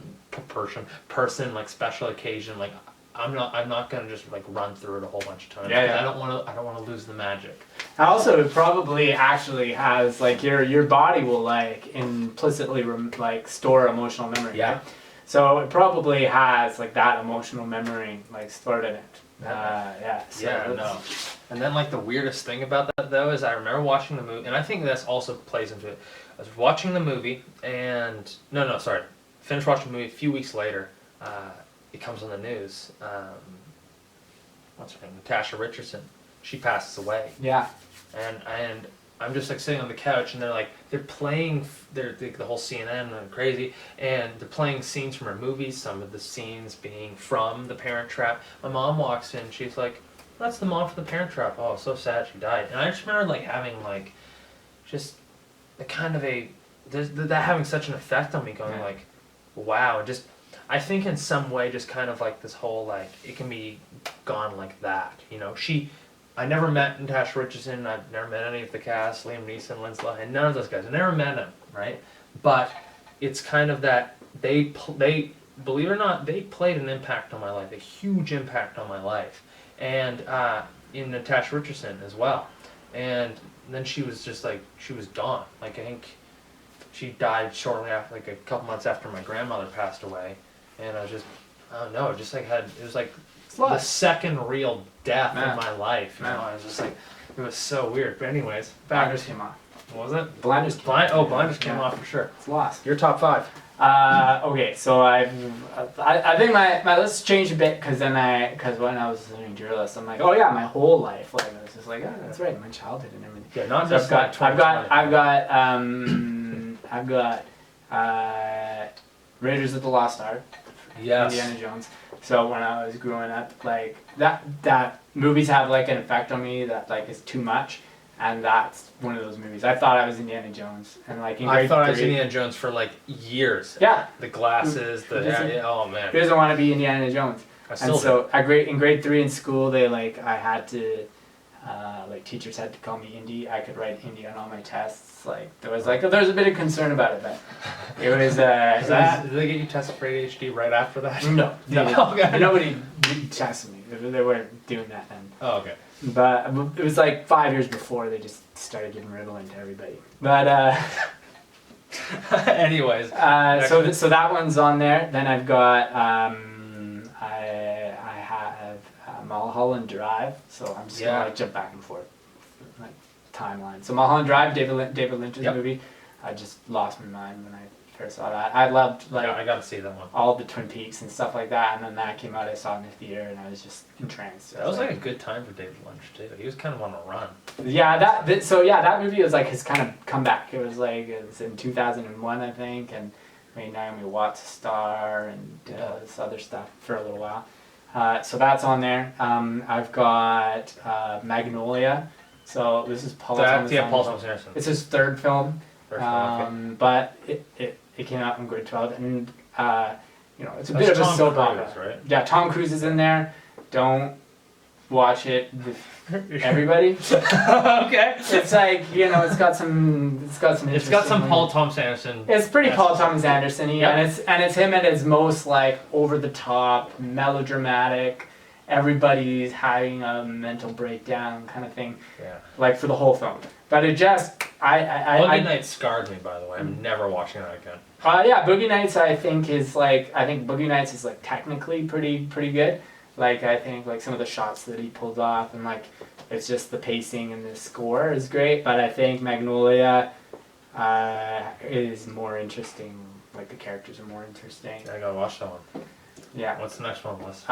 like special occasion, like I'm not gonna just like run through it a whole bunch of times. I don't want to lose the magic. Also, it probably actually has like your body will like implicitly like store emotional memory. Yeah. Right? So it probably has like that emotional memory like stored in it. No. And then like the weirdest thing about that though is I remember watching the movie, and I think this also plays into it. I was watching the movie, and finished watching the movie. A few weeks later, it comes on the news. What's her name? Natasha Richardson. She passes away. Yeah. And I'm just like sitting on the couch, and they're playing the whole CNN and crazy, and they're playing scenes from her movies. Some of the scenes being from The Parent Trap. My mom walks in. She's like, "That's the mom for The Parent Trap." Oh, so sad she died. And I just remember like having like, just the kind of that having such an effect on me, going like, wow. Just I think in some way, just kind of like this whole like it can be gone like that. I never met Natasha Richardson. I've never met any of the cast, Liam Neeson, Lindsay Lohan, none of those guys. I never met them, right? But it's kind of that they believe it or not, they played an impact on my life, a huge impact on my life, and in Natasha Richardson as well. And then she was just like, she was gone. Like I think she died shortly after, like a couple months after my grandmother passed away, and I was just, I don't know, just like it was like the second real death in my life. I was just like, it was so weird. But anyways, Blinders came off. What was it? Blinders. Blinders came off for sure. It's lost. Your top 5. Okay, so I think my list changed a bit because when I was doing your list, I'm like, oh yeah, my whole life. Like I was just like, oh, that's right, my childhood and everything. Yeah, not so just I've got Raiders of the Lost Ark. Yes. Indiana Jones. So when I was growing up, like that movies have like an effect on me that like is too much, and that's one of those movies. I thought I was Indiana Jones, and like I thought I was Indiana Jones for like years. Yeah. The glasses, oh man. Who doesn't want to be Indiana Jones? And so in grade 3 in school, they I had to teachers had to call me Indy. I could write Indy on all my tests. Like there was a bit of concern about it, but it was. Did they get you tested for ADHD right after that? No. Okay. Nobody tested me. They weren't doing that then. Oh, okay. But it was like 5 years before they just started giving Ritalin to everybody. But anyways. So that one's on there. Then I've got I have Mulholland Drive. So I'm just gonna jump back and forth, like timeline. So Mulholland Drive, David Lynch's movie. I just lost my mind when I first saw that. I loved I got to see that one. all the Twin Peaks and stuff like that, and then that came out. I saw it in the theater, and I was just entranced. That was like a good time for David Lynch too. He was kind of on a run. Yeah, that movie was like his kind of comeback. It was in 2001, I think, and made Naomi Watts a star and did all this other stuff for a little while. So that's on there. I've got Magnolia. So this is Paul Thomas Anderson. It's his third film. But it came out in grade 12, and it's a bit of a soap opera. Right? Yeah, Tom Cruise is in there. Don't watch it with everybody. Okay. It's like it's got some Paul Thomas Anderson. It's pretty Paul Thomas Anderson-y, and it's him at his most like over the top, melodramatic. Everybody's having a mental breakdown kind of thing. Yeah. Like for the whole film, but it just Boogie Nights scarred me, by the way. I'm never watching that again. Yeah, Boogie Nights I think Boogie Nights is like technically pretty good. Like I think like some of the shots that he pulls off and like it's just the pacing and the score is great. But I think Magnolia is more interesting. Like the characters are more interesting. I gotta watch that one. Yeah. What's the next one on the list?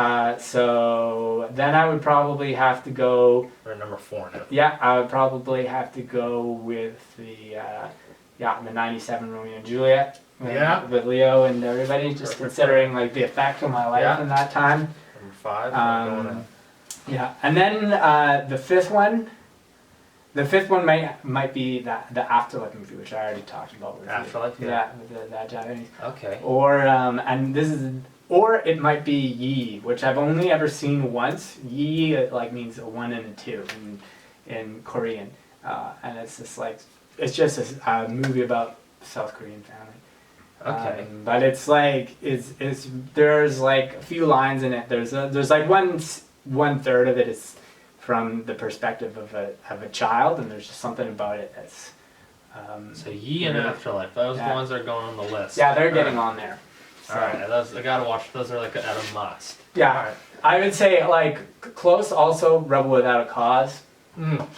So then I would probably have to go. We're at number 4 now. Yeah, I would probably have to go with the '97 Romeo and Juliet. With Leo and everybody, just considering like the effect on my life in that time. Number 5. Yeah, and then the fifth one. The fifth one might be the Afterlife movie, which I already talked about with Afterlife, you. Yeah, with that Japanese. Okay. Or it might be Yi, which I've only ever seen once. Yi like means a 1 and a 2 in Korean, and it's just a movie about South Korean family. Okay. But it's like there's like a few lines in it. There's like one third of it is from the perspective of a child, and there's just something about it that's. So Yi and Afterlife, those are the ones that are going on the list. Yeah, they're getting on there. So. Alright, those I gotta watch. Those are like at a must. Yeah, Alright. I would say like close. Also, Rebel Without a Cause.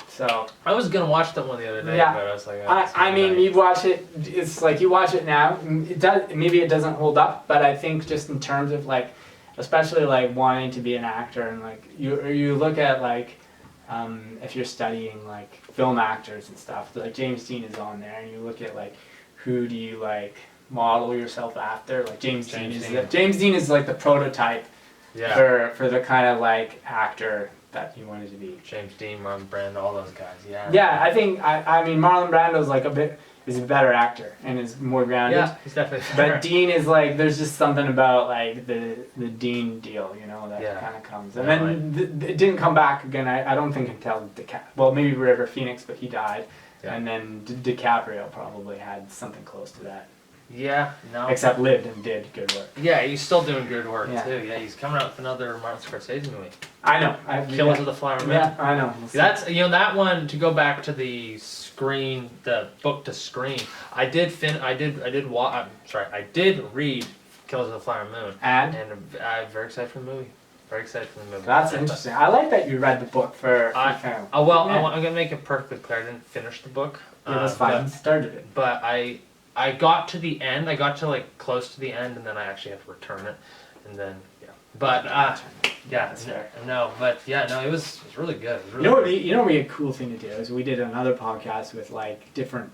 So I was gonna watch that one the other day, Yeah. but I was like, I mean, you watch it. It's like you watch it now. It does. Maybe it doesn't hold up, but I think just in terms of like, especially like wanting to be an actor and like you look at like, if you're studying like film actors and stuff, like James Dean is on there, and you look at like, who do you like model yourself after? Like James Dean is like the prototype for the kind of like actor that you wanted to be. James Dean, Marlon Brando, all those guys. Yeah. Yeah, I think I mean Marlon Brando's like is a better actor and is more grounded. Yeah, he's definitely better. But Dean is like there's just something about like the Dean deal, you know, that kind of comes. And then it didn't come back again. I don't think until maybe River Phoenix, but he died. Yeah. And then DiCaprio probably had something close to that. Yeah, no. Except lived and did good work. Yeah, he's still doing good work too. Yeah, he's coming out with another Martin Scorsese movie. I know. Killers of the Flower Moon. Yeah, I know. That's that one. To go back to the book to screen. I did read Killers of the Flower Moon, and I'm very excited for the movie. Very excited for the movie. That's interesting. I like that you read the book for film. I'm gonna make it perfectly clear. I didn't finish the book. Yeah, that's fine. Started it, but I got to the end. I got to like close to the end, and then I actually had to return it, and then But that's fair. It was really good. It was really you know what would be a cool thing to do is we did another podcast with like different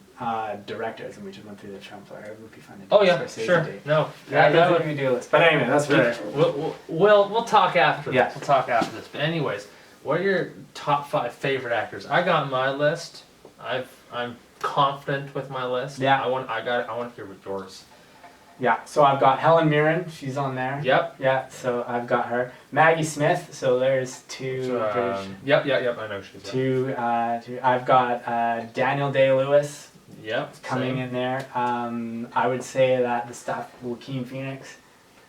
directors, and we just went through the films. Like, it would be fun to do. Oh yeah, sure. Day. No, that would be do list. But anyway, that's fair. We'll talk after this. Yeah. We'll talk after this. But anyways, what are your top 5 favorite actors? I got my list. I'm confident with my list. Yeah. I want to hear what yours. Yeah, so I've got Helen Mirren, she's on there. Yep. Yeah, so I've got her. Maggie Smith, so there's two. Yep, I know she's two. I've got Daniel Day-Lewis. Yep. Coming in there. I would say that the stuff Joaquin Phoenix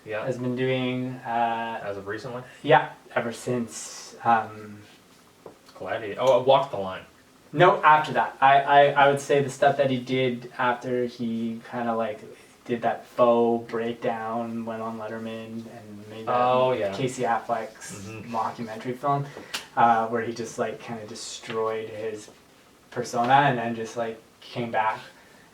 has been doing. As of recently? Yeah, ever since. Gladiator. Oh, Walk the Line. No, after that. I would say the stuff that he did after he kind of like did that faux breakdown, went on Letterman, and made that Casey Affleck's mockumentary film, where he just like kind of destroyed his persona and then just like came back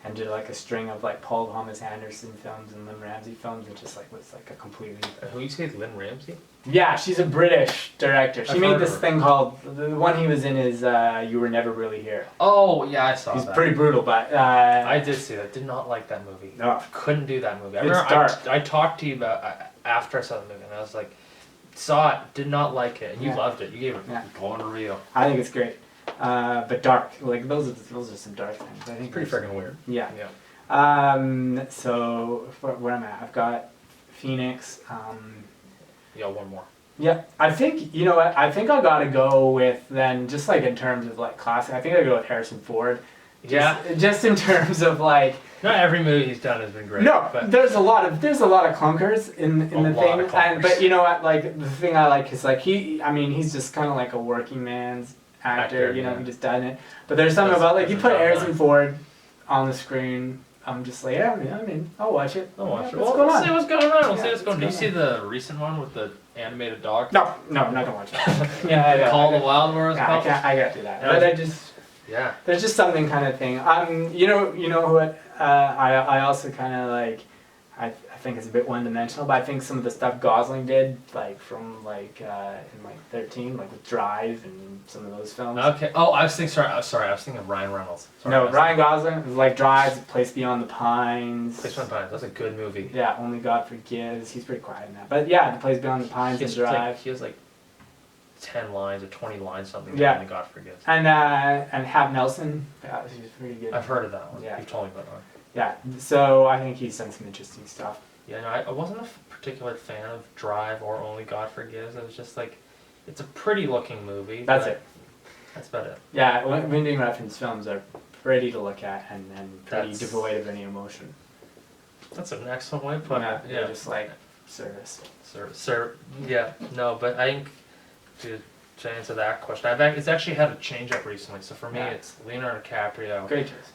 and did like a string of like Paul Thomas Anderson films and Lynn Ramsey films, and just like was like a completely. Who you say, Lynn Ramsey? Yeah, she's a British director. She made this thing called, the one he was in is You Were Never Really Here. Oh, yeah, I saw that. He's pretty brutal, but... I did see that. Did not like that movie. No. Couldn't do that movie. It's dark. I talked to you about after I saw the movie, and I was like, saw it, did not like it, and you loved it. You gave it going real. I think it's great. But dark. Like, those are some dark things. I think pretty freaking weird. Yeah. So, where am I at? I've got Phoenix. Yeah, one more. Yeah, I think, you know what, I think I gotta go with then, just like in terms of like classic, I think I go with Harrison Ford. Just in terms of like... Not every movie he's done has been great. No, but there's a lot of clunkers in the thing. But you know what, like the thing I like is like he's just kind of like a working man's actor, you know, he just done it. But there's something about like you put Harrison Ford on the screen, I'm just like, yeah, I mean, I'll watch it. I'll watch it. What's Well, going we'll on? see what's going on. We'll Yeah, see what's going on. Do you what's see going the recent one with the animated dog? No, I'm not gonna watch it. Yeah, I know. Call the Wild Wars. Yeah, I can't do that. Yeah. But I just, Yeah. there's just something kind of thing. You know what? I also kind of like, I think it's a bit one-dimensional, but I think some of the stuff Gosling did, like from like in like 13, like with Drive and some of those films. Okay. Oh, I was thinking. I was thinking of Ryan Reynolds. Sorry, No, Ryan Gosling, like Drive, Place Beyond the Pines. Place Beyond the Pines. That's a good movie. Yeah, Only God Forgives. He's pretty quiet in that. But yeah, The Place Beyond the Pines and Drive. He has like 10 lines or 20 lines something. Yeah. Only God Forgives. And Hap Nelson. Yeah, he's pretty good. I've heard of that one. Yeah. You've told me about that one. Yeah, so I think he's done some interesting stuff. Yeah, no, I wasn't a particular fan of Drive or Only God Forgives. It was just like, it's a pretty looking movie. That's but it. That's about it. Yeah, Winding Refn's films are pretty to look at and pretty That's- devoid of any emotion. That's an excellent way to put Yeah, it. they're Yeah. just like service. Sir, yeah, no, but I think to answer that question, it's actually had a change up recently. So for me, Yeah. it's Leonardo DiCaprio, Great choice.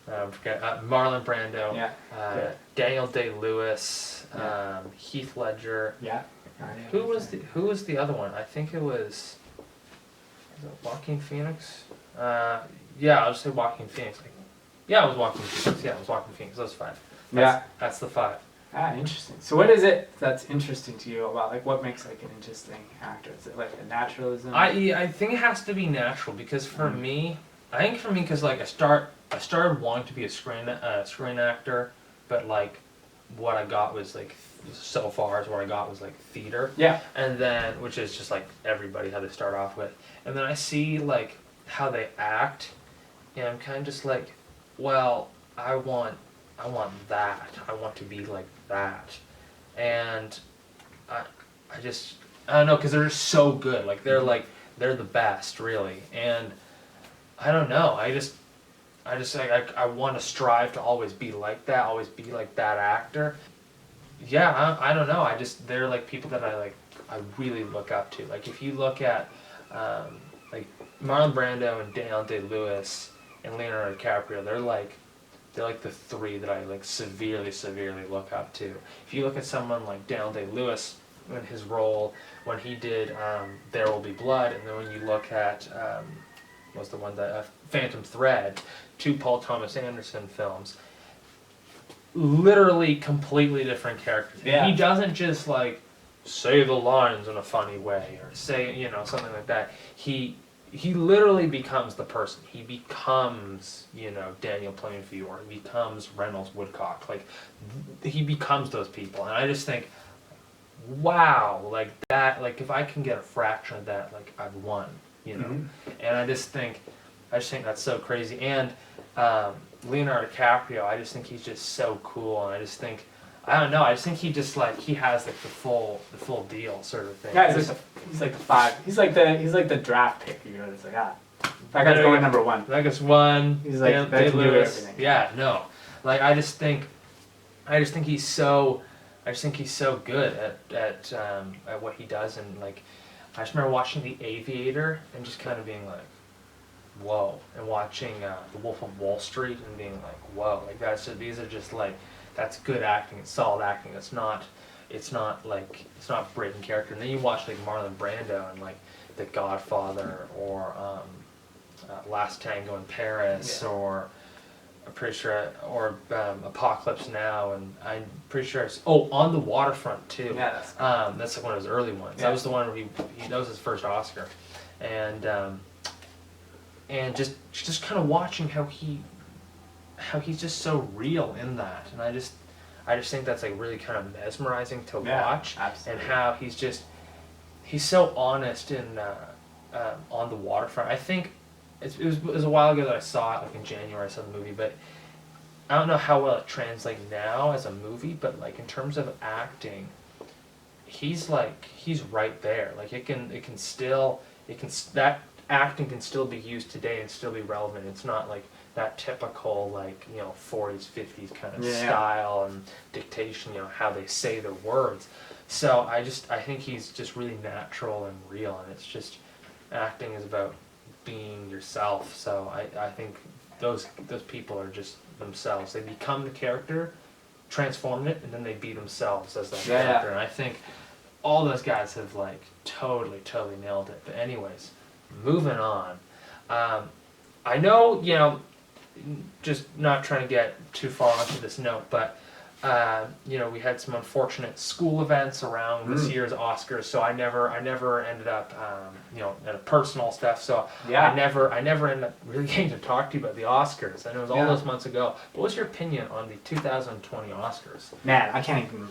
Marlon Brando, Yeah. Good. Daniel Day-Lewis, Yeah. Heath Ledger. Yeah. Who was the other one? I think it was it Joaquin Phoenix? Yeah, I'll just say Joaquin Phoenix. Yeah, it was Joaquin Phoenix. Yeah, it was Joaquin Phoenix. Those 5. That's the 5. Ah, interesting. So what is it that's interesting to you about, like, what makes like an interesting actor? Is it like the naturalism? I think it has to be natural because for me, because like I started wanting to be a screen actor, but like what I got was like so far as what I got was like theater. Yeah. And then, which is just like everybody how they start off with, and then I see like how they act, and I'm kind of just like, well, I want that. I want to be like that, and I don't know, because they're just so good. Like they're the best, really, and I don't know. I want to strive to always be like that, always be like that actor. Yeah, I don't know. They're like people that I really look up to. Like if you look at like Marlon Brando and Daniel Day-Lewis and Leonardo DiCaprio, they're like the 3 that I like severely look up to. If you look at someone like Daniel Day-Lewis in his role when he did There Will Be Blood, and then when you look at what's the one that Phantom Thread, 2 Paul Thomas Anderson films, literally completely different characters. Yeah. He doesn't just like say the lines in a funny way or say something like that. He literally becomes the person. He becomes, Daniel Plainview, or he becomes Reynolds Woodcock. Like, he becomes those people. And I just think, wow, like that, like if I can get a fraction of that, like I've won, Mhm. And I just think that's so crazy. And Leonardo DiCaprio, I just think he's just so cool. And I just think, I don't know, I just think he just like, he has like the full deal sort of thing. Yeah, he's like the 5. He's like the draft pick. It's like, that guy's going number 1. That guy's 1. He's like, that can do everything. Yeah, no. Like I just think he's so good at what he does, and like I just remember watching The Aviator and just kind of being like, whoa, and watching The Wolf of Wall Street and being like, whoa, like these are just like, that's good acting, it's solid acting. It's not breaking character. And then you watch like Marlon Brando and like The Godfather or Last Tango in Paris, or I'm pretty sure, or Apocalypse Now, and I'm pretty sure it's On the Waterfront too. Yeah, that's like one of his early ones. Yeah. That was the one where that was his first Oscar, and just kind of watching how he's just so real in that, and I just think that's like really kind of mesmerizing to watch, absolutely. and how he's so honest in On the Waterfront. I think it was a while ago that I saw it, like in January I saw the movie, but I don't know how well it translates now as a movie, but like in terms of acting, he's right there. Like that acting can still be used today and still be relevant. It's not like that typical 40s, 50s kind of style and dictation, how they say their words. So I think he's just really natural and real, and it's just, acting is about being yourself. So I think those people are just themselves. They become the character, transform it, and then they be themselves as that Yeah, character. yeah. And I think all those guys have like totally nailed it. But anyways, moving on. I know, you know, just not trying to get too far onto this note, but you know, we had some unfortunate school events around this year's Oscars, so I never ended up, you know, at a personal stuff. So Yeah. I never ended up really getting to talk to you about the Oscars. I know it was all Yeah. those months ago. But what's your opinion on the 2020 Oscars? Man, I can't even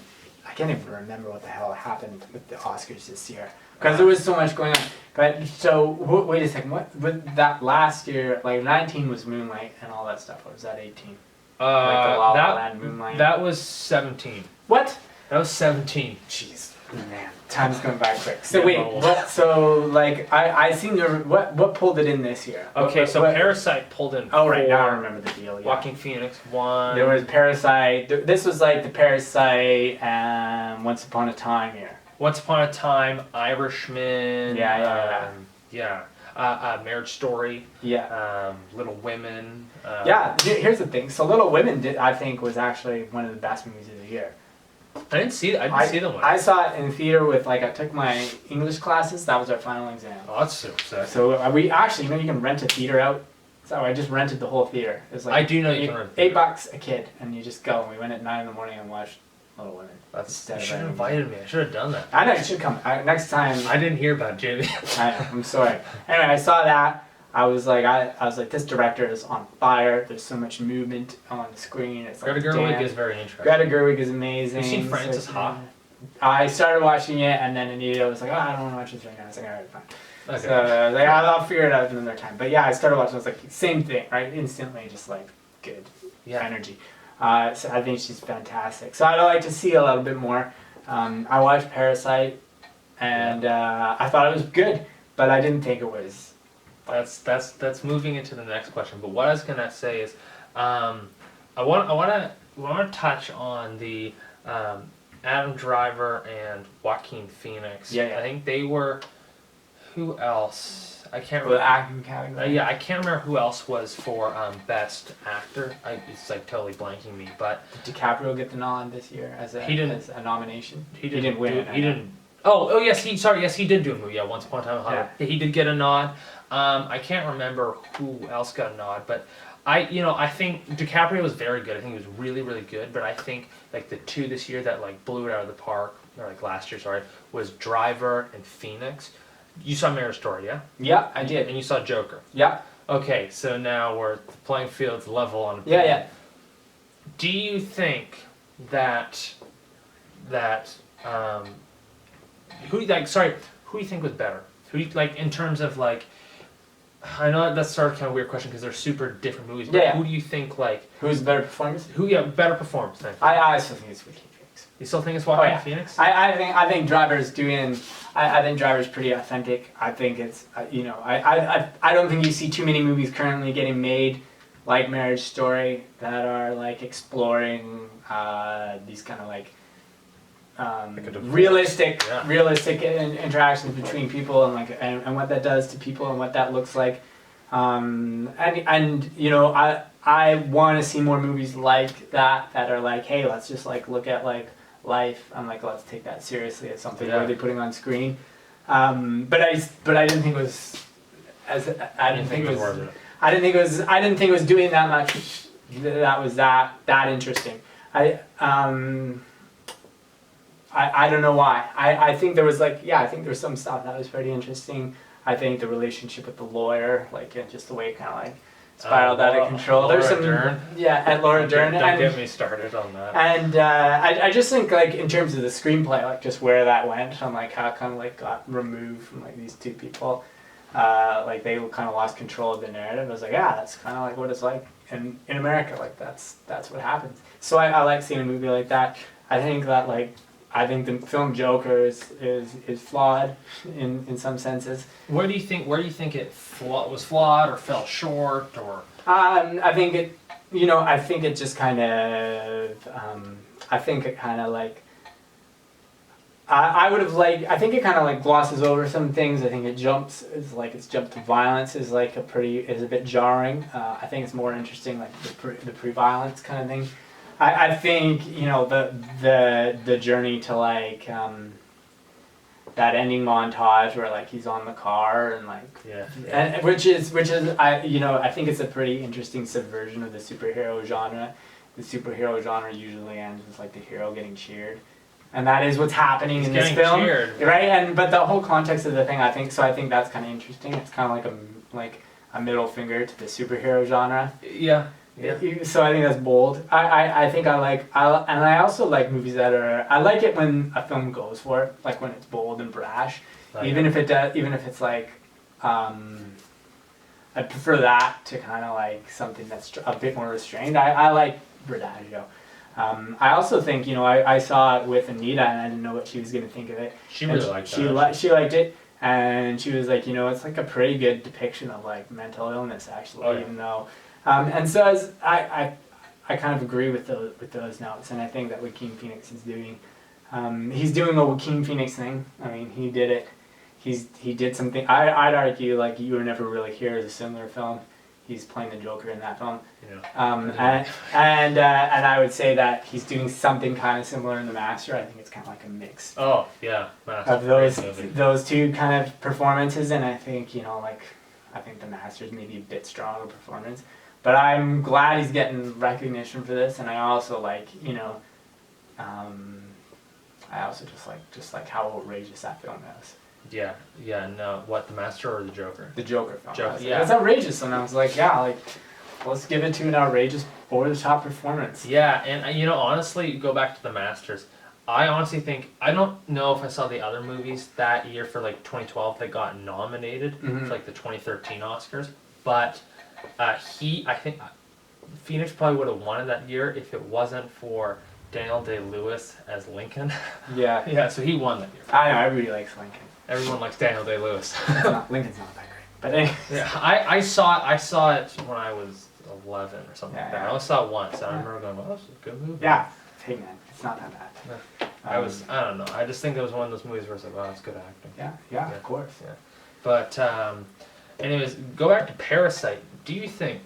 remember what the hell happened with the Oscars this year because there was so much going on. But so wait a second, what with that last year? Like 19 was Moonlight and all that stuff. Or was that 18? Like the La La Land, Moonlight. That was 17. What? That was 17. Jeez, man, time's going by quick. So Yeah, wait, well- what? So like I seem to what pulled it in this year? Okay, so what, Parasite pulled in. Oh right, now I 4. remember the deal. Yeah. Joaquin Phoenix won. There was Parasite. This was like the Parasite and Once Upon a Time here. Once Upon a Time, Irishman. Yeah. Marriage Story. Yeah. Little Women. Yeah, here's the thing. So Little Women, I think, was actually one of the best movies of the year. I didn't see the one. I saw it in theater with, like, I took my English classes. That was our final exam. Oh, that's so sick. So we actually, you know, you can rent a theater out. So I just rented the whole theater. It was like I do know you can rent a $8 a kid, and you just go. And we went at 9 in the morning and watched Little Women. You instead should of have anything. invited me. I should have done that. I know you should come next time. I didn't hear about it, Jamie. I'm sorry. Anyway, I saw that. I was like, this director is on fire. There's so much movement on the screen. It's like, Greta Gerwig damn. is very interesting. Greta Gerwig is amazing. You seen Frances So, Ha? I started watching it, and then Anita was like, "Oh, I don't want to watch this right now." I was like, "All right, fine." Okay. So I was like, I'll figure it out another time. But yeah, I started watching. I was like, same thing, right? Instantly, just like good energy. So I think she's fantastic. So I'd like to see a little bit more. I watched Parasite, and I thought it was good, but I didn't think it was. That's moving into the next question. But what I was gonna say is, I want to touch on the Adam Driver and Joaquin Phoenix. Yeah. I think they were. Who else? I can't For the remember. acting category. Yeah, I can't remember who else was for Best Actor. It's like totally blanking me, but Did DiCaprio get the nod this year as a as a nomination? he didn't win. He didn't. Oh yes, he did do a movie. Yeah, Once Upon a Time in Hollywood. Yeah, he did get a nod. I can't remember who else got a nod, but I think DiCaprio was very good. I think he was really good. But I think like the two this year that like blew it out of the park, or like last year, sorry, was Driver and Phoenix. You saw Marriage Story, yeah? Yeah, I did. And you saw Joker. Yeah. Okay, so now we're the playing field's level on. Yeah. Do you think that who do you think was better? Who do you, like in terms of like? I know that's sort of kind of a weird question because they're super different movies. But who do you think like? Who's the better performance? Better performance? Thank you. I still think it's Joaquin Phoenix. You still think it's Joaquin Phoenix? I think Driver's doing. I think Driver's pretty authentic. I think it's I don't think you see too many movies currently getting made like Marriage Story that are like exploring these kind of like realistic interactions between people and like and what that does to people and what that looks like. And you know I want to see more movies like that are like, hey, let's just like look at like life and like let's take that seriously as something worthy putting on screen. But I didn't think it was I didn't think it was doing that much that was that interesting. I don't know why. I think there was like I think there was some stuff that was pretty interesting. I think the relationship with the lawyer, like and just the way it kind of like spiraled out of control. There's some Dern. at Laura Dern. Don't get me started on that. And I just think like in terms of the screenplay, like just where that went, and like how it kind of like got removed from like these two people, like they kind of lost control of the narrative. I was like, that's kind of like what it's like in America. Like that's what happens. So I like seeing a movie like that. I think that like. I think the film Joker is flawed in some senses. Where do you think it was flawed or fell short or? I think it, I think it just kind of, I think it kind of like, I would have liked. I think it kind of like glosses over some things. I think it jumps. Its jump to violence is like a bit jarring. I think it's more interesting like the pre-violence kind of thing. I think the journey to like that ending montage where like he's on the car and like and which is I think it's a pretty interesting subversion of the superhero genre. The superhero genre usually ends with like the hero getting cheered. And that is what's happening in this film, right? But the whole context of the thing, I think that's kind of interesting. It's kind of like a middle finger to the superhero genre. Yeah. So I think that's bold. I think and I also like movies that are. I like it when a film goes for it, like when it's bold and brash, even if it's like. I prefer that to kind of like something that's a bit more restrained. I like Bradagio. I also think, I saw it with Anita and I didn't know what she was going to think of it. She really liked it. She liked it and she was like, it's like a pretty good depiction of like mental illness actually, even though, and so as I kind of agree with those notes, and I think that Joaquin Phoenix is doing, he's doing a Joaquin Phoenix thing. I mean, he did it. He did something, I'd argue like You Were Never Really Here is a similar film. He's playing the Joker in that film, and I would say that he's doing something kind of similar in The Master. I think it's kind of like a mix. Oh yeah, Master, of those two kind of performances, and I think I think The Master's maybe a bit stronger performance, but I'm glad he's getting recognition for this, and I also like I also just like how outrageous that film is. Yeah, no. What, The Master or the Joker? The Joker film. Joker, It's outrageous, and I was like, let's give it to an outrageous, over-the-top performance. Yeah, and honestly, go back to The Masters. I honestly think, I don't know if I saw the other movies that year for like 2012 that got nominated for like the 2013 Oscars, but I think Phoenix probably would have won it that year if it wasn't for Daniel Day-Lewis as Lincoln. Yeah. Yeah, so he won that year. I know, everybody likes Lincoln. Everyone likes Daniel Day-Lewis. Lincoln's not that great, but anyway. Yeah, I saw it when I was 11 or something like that. I only saw it once, and I remember going, "Oh, this is a good movie." Yeah, hey man, it's not that bad. I don't know. I just think it was one of those movies where it's like, "Wow, it's good acting." Yeah, of course. Yeah, but anyways, go back to Parasite. Do you think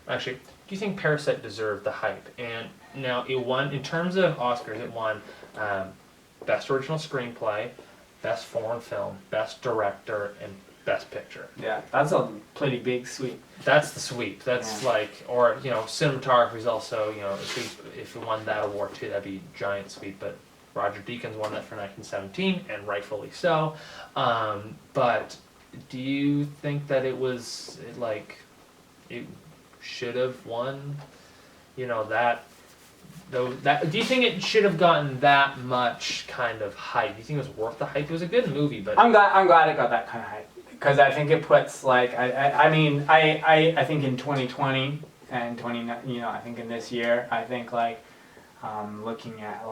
actually, do you think Parasite deserved the hype? And now it won in terms of Oscars. It won Best Original Screenplay, Best Foreign Film, Best Director, and Best Picture. Yeah, that's a pretty big sweep. That's the sweep. That's or cinematography is also, if it won that award too, that'd be a giant sweep. But Roger Deakins won that for 1917, and rightfully so. But do you think that it should have won? Do you think it should have gotten that much kind of hype? Do you think it was worth the hype? It was a good movie, but I'm glad it got that kind of hype, because I think it puts I think in 2020 and I think in this year, I think looking at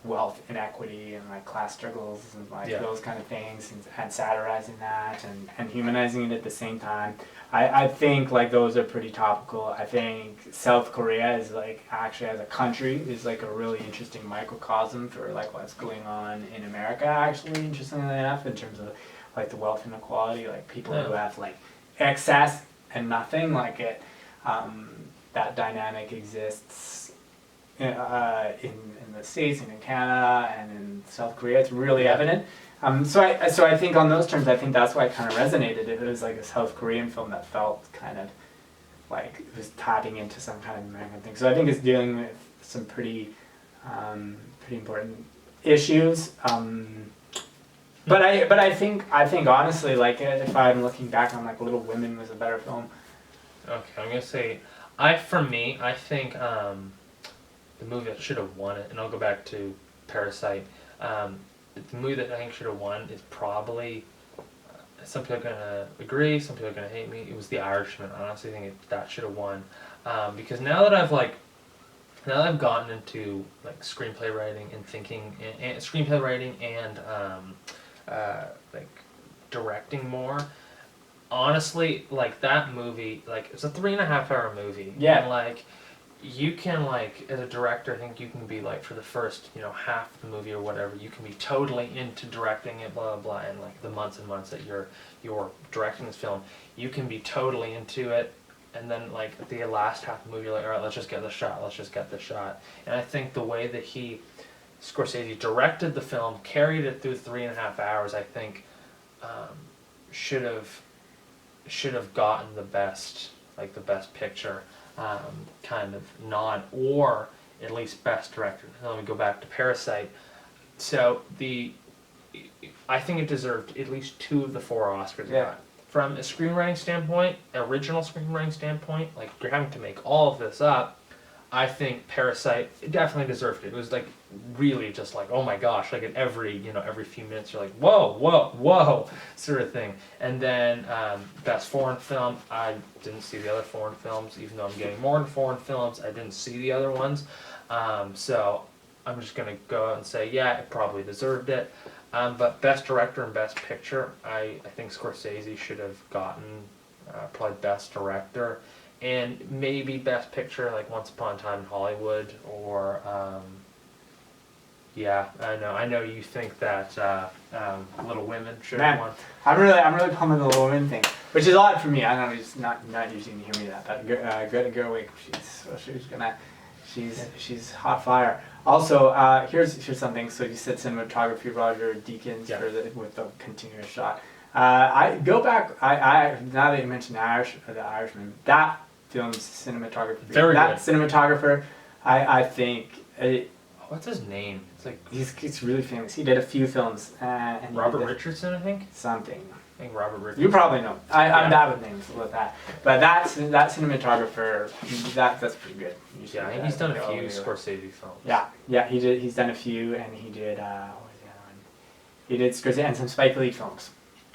wealth inequity and class struggles and those kind of things, and satirizing that and humanizing it at the same time. I think those are pretty topical. I think South Korea is actually as a country is a really interesting microcosm for what's going on in America, actually, interestingly enough, in terms of the wealth inequality, people who have excess and nothing, that dynamic exists in the States and in Canada and in South Korea. It's really evident. So I think on those terms, I think that's why it kind of resonated. It was a South Korean film that felt kind of it was tapping into some kind of American thing. So I think it's dealing with some pretty important issues. But I think honestly, if I'm looking back on Little Women was a better film. Okay, I'm gonna say, for me, I think the movie that should have won it, and I'll go back to Parasite. The movie that I think should have won is probably, some people are going to agree, some people are going to hate me, it was The Irishman. I honestly think that should have won. Because now that I've gotten into screenplay writing and thinking, and screenplay writing and directing more, honestly, that movie, it's a 3.5 hour movie. Yeah. And you can like as a director, I think you can be like for the first half of the movie or whatever, you can be totally into directing it, blah blah blah, and like the months and months that you're directing this film, you can be totally into it, and then like at the last half of the movie, you're like, all right, let's just get the shot. And I think the way that Scorsese directed the film, carried it through 3.5 hours, I think should have gotten the best picture kind of nod, or at least best director. Let me go back to Parasite. So I think it deserved at least 2 of the 4 Oscars it got. From a screenwriting standpoint, original screenwriting standpoint, like you're having to make all of this up, I think Parasite definitely deserved it. It was like really just like, oh my gosh, like at every few minutes you're like, whoa, sort of thing. And then best foreign film, I didn't see the other foreign films, even though I'm getting more in foreign films. I didn't see the other ones, so I'm just gonna go out and say, yeah, it probably deserved it. But best director and best picture, I think Scorsese should have gotten probably best director. And maybe best picture, like Once Upon a Time in Hollywood, or I know you think that Little Women should have won. I'm really pumping the Little Women thing, which is odd for me. I don't know, it's not usually you hear me that. But Greta Gerwig, she's hot fire. Also, here's something. So you said cinematography, Roger Deakins with the continuous shot. I go back. I now that you mentioned the Irishman, that film's cinematographer. That cinematographer, I think. What's his name? It's like he's really famous. He did a few films. And Robert Richardson, I think. Something. I think Robert Richardson. You probably know. I'm bad with names with that. But that cinematographer, that's pretty good. Yeah, I think he's done a few Scorsese films. Yeah, he did. He's done a few, and he did. What was the other one? He did Scorsese and some Spike Lee films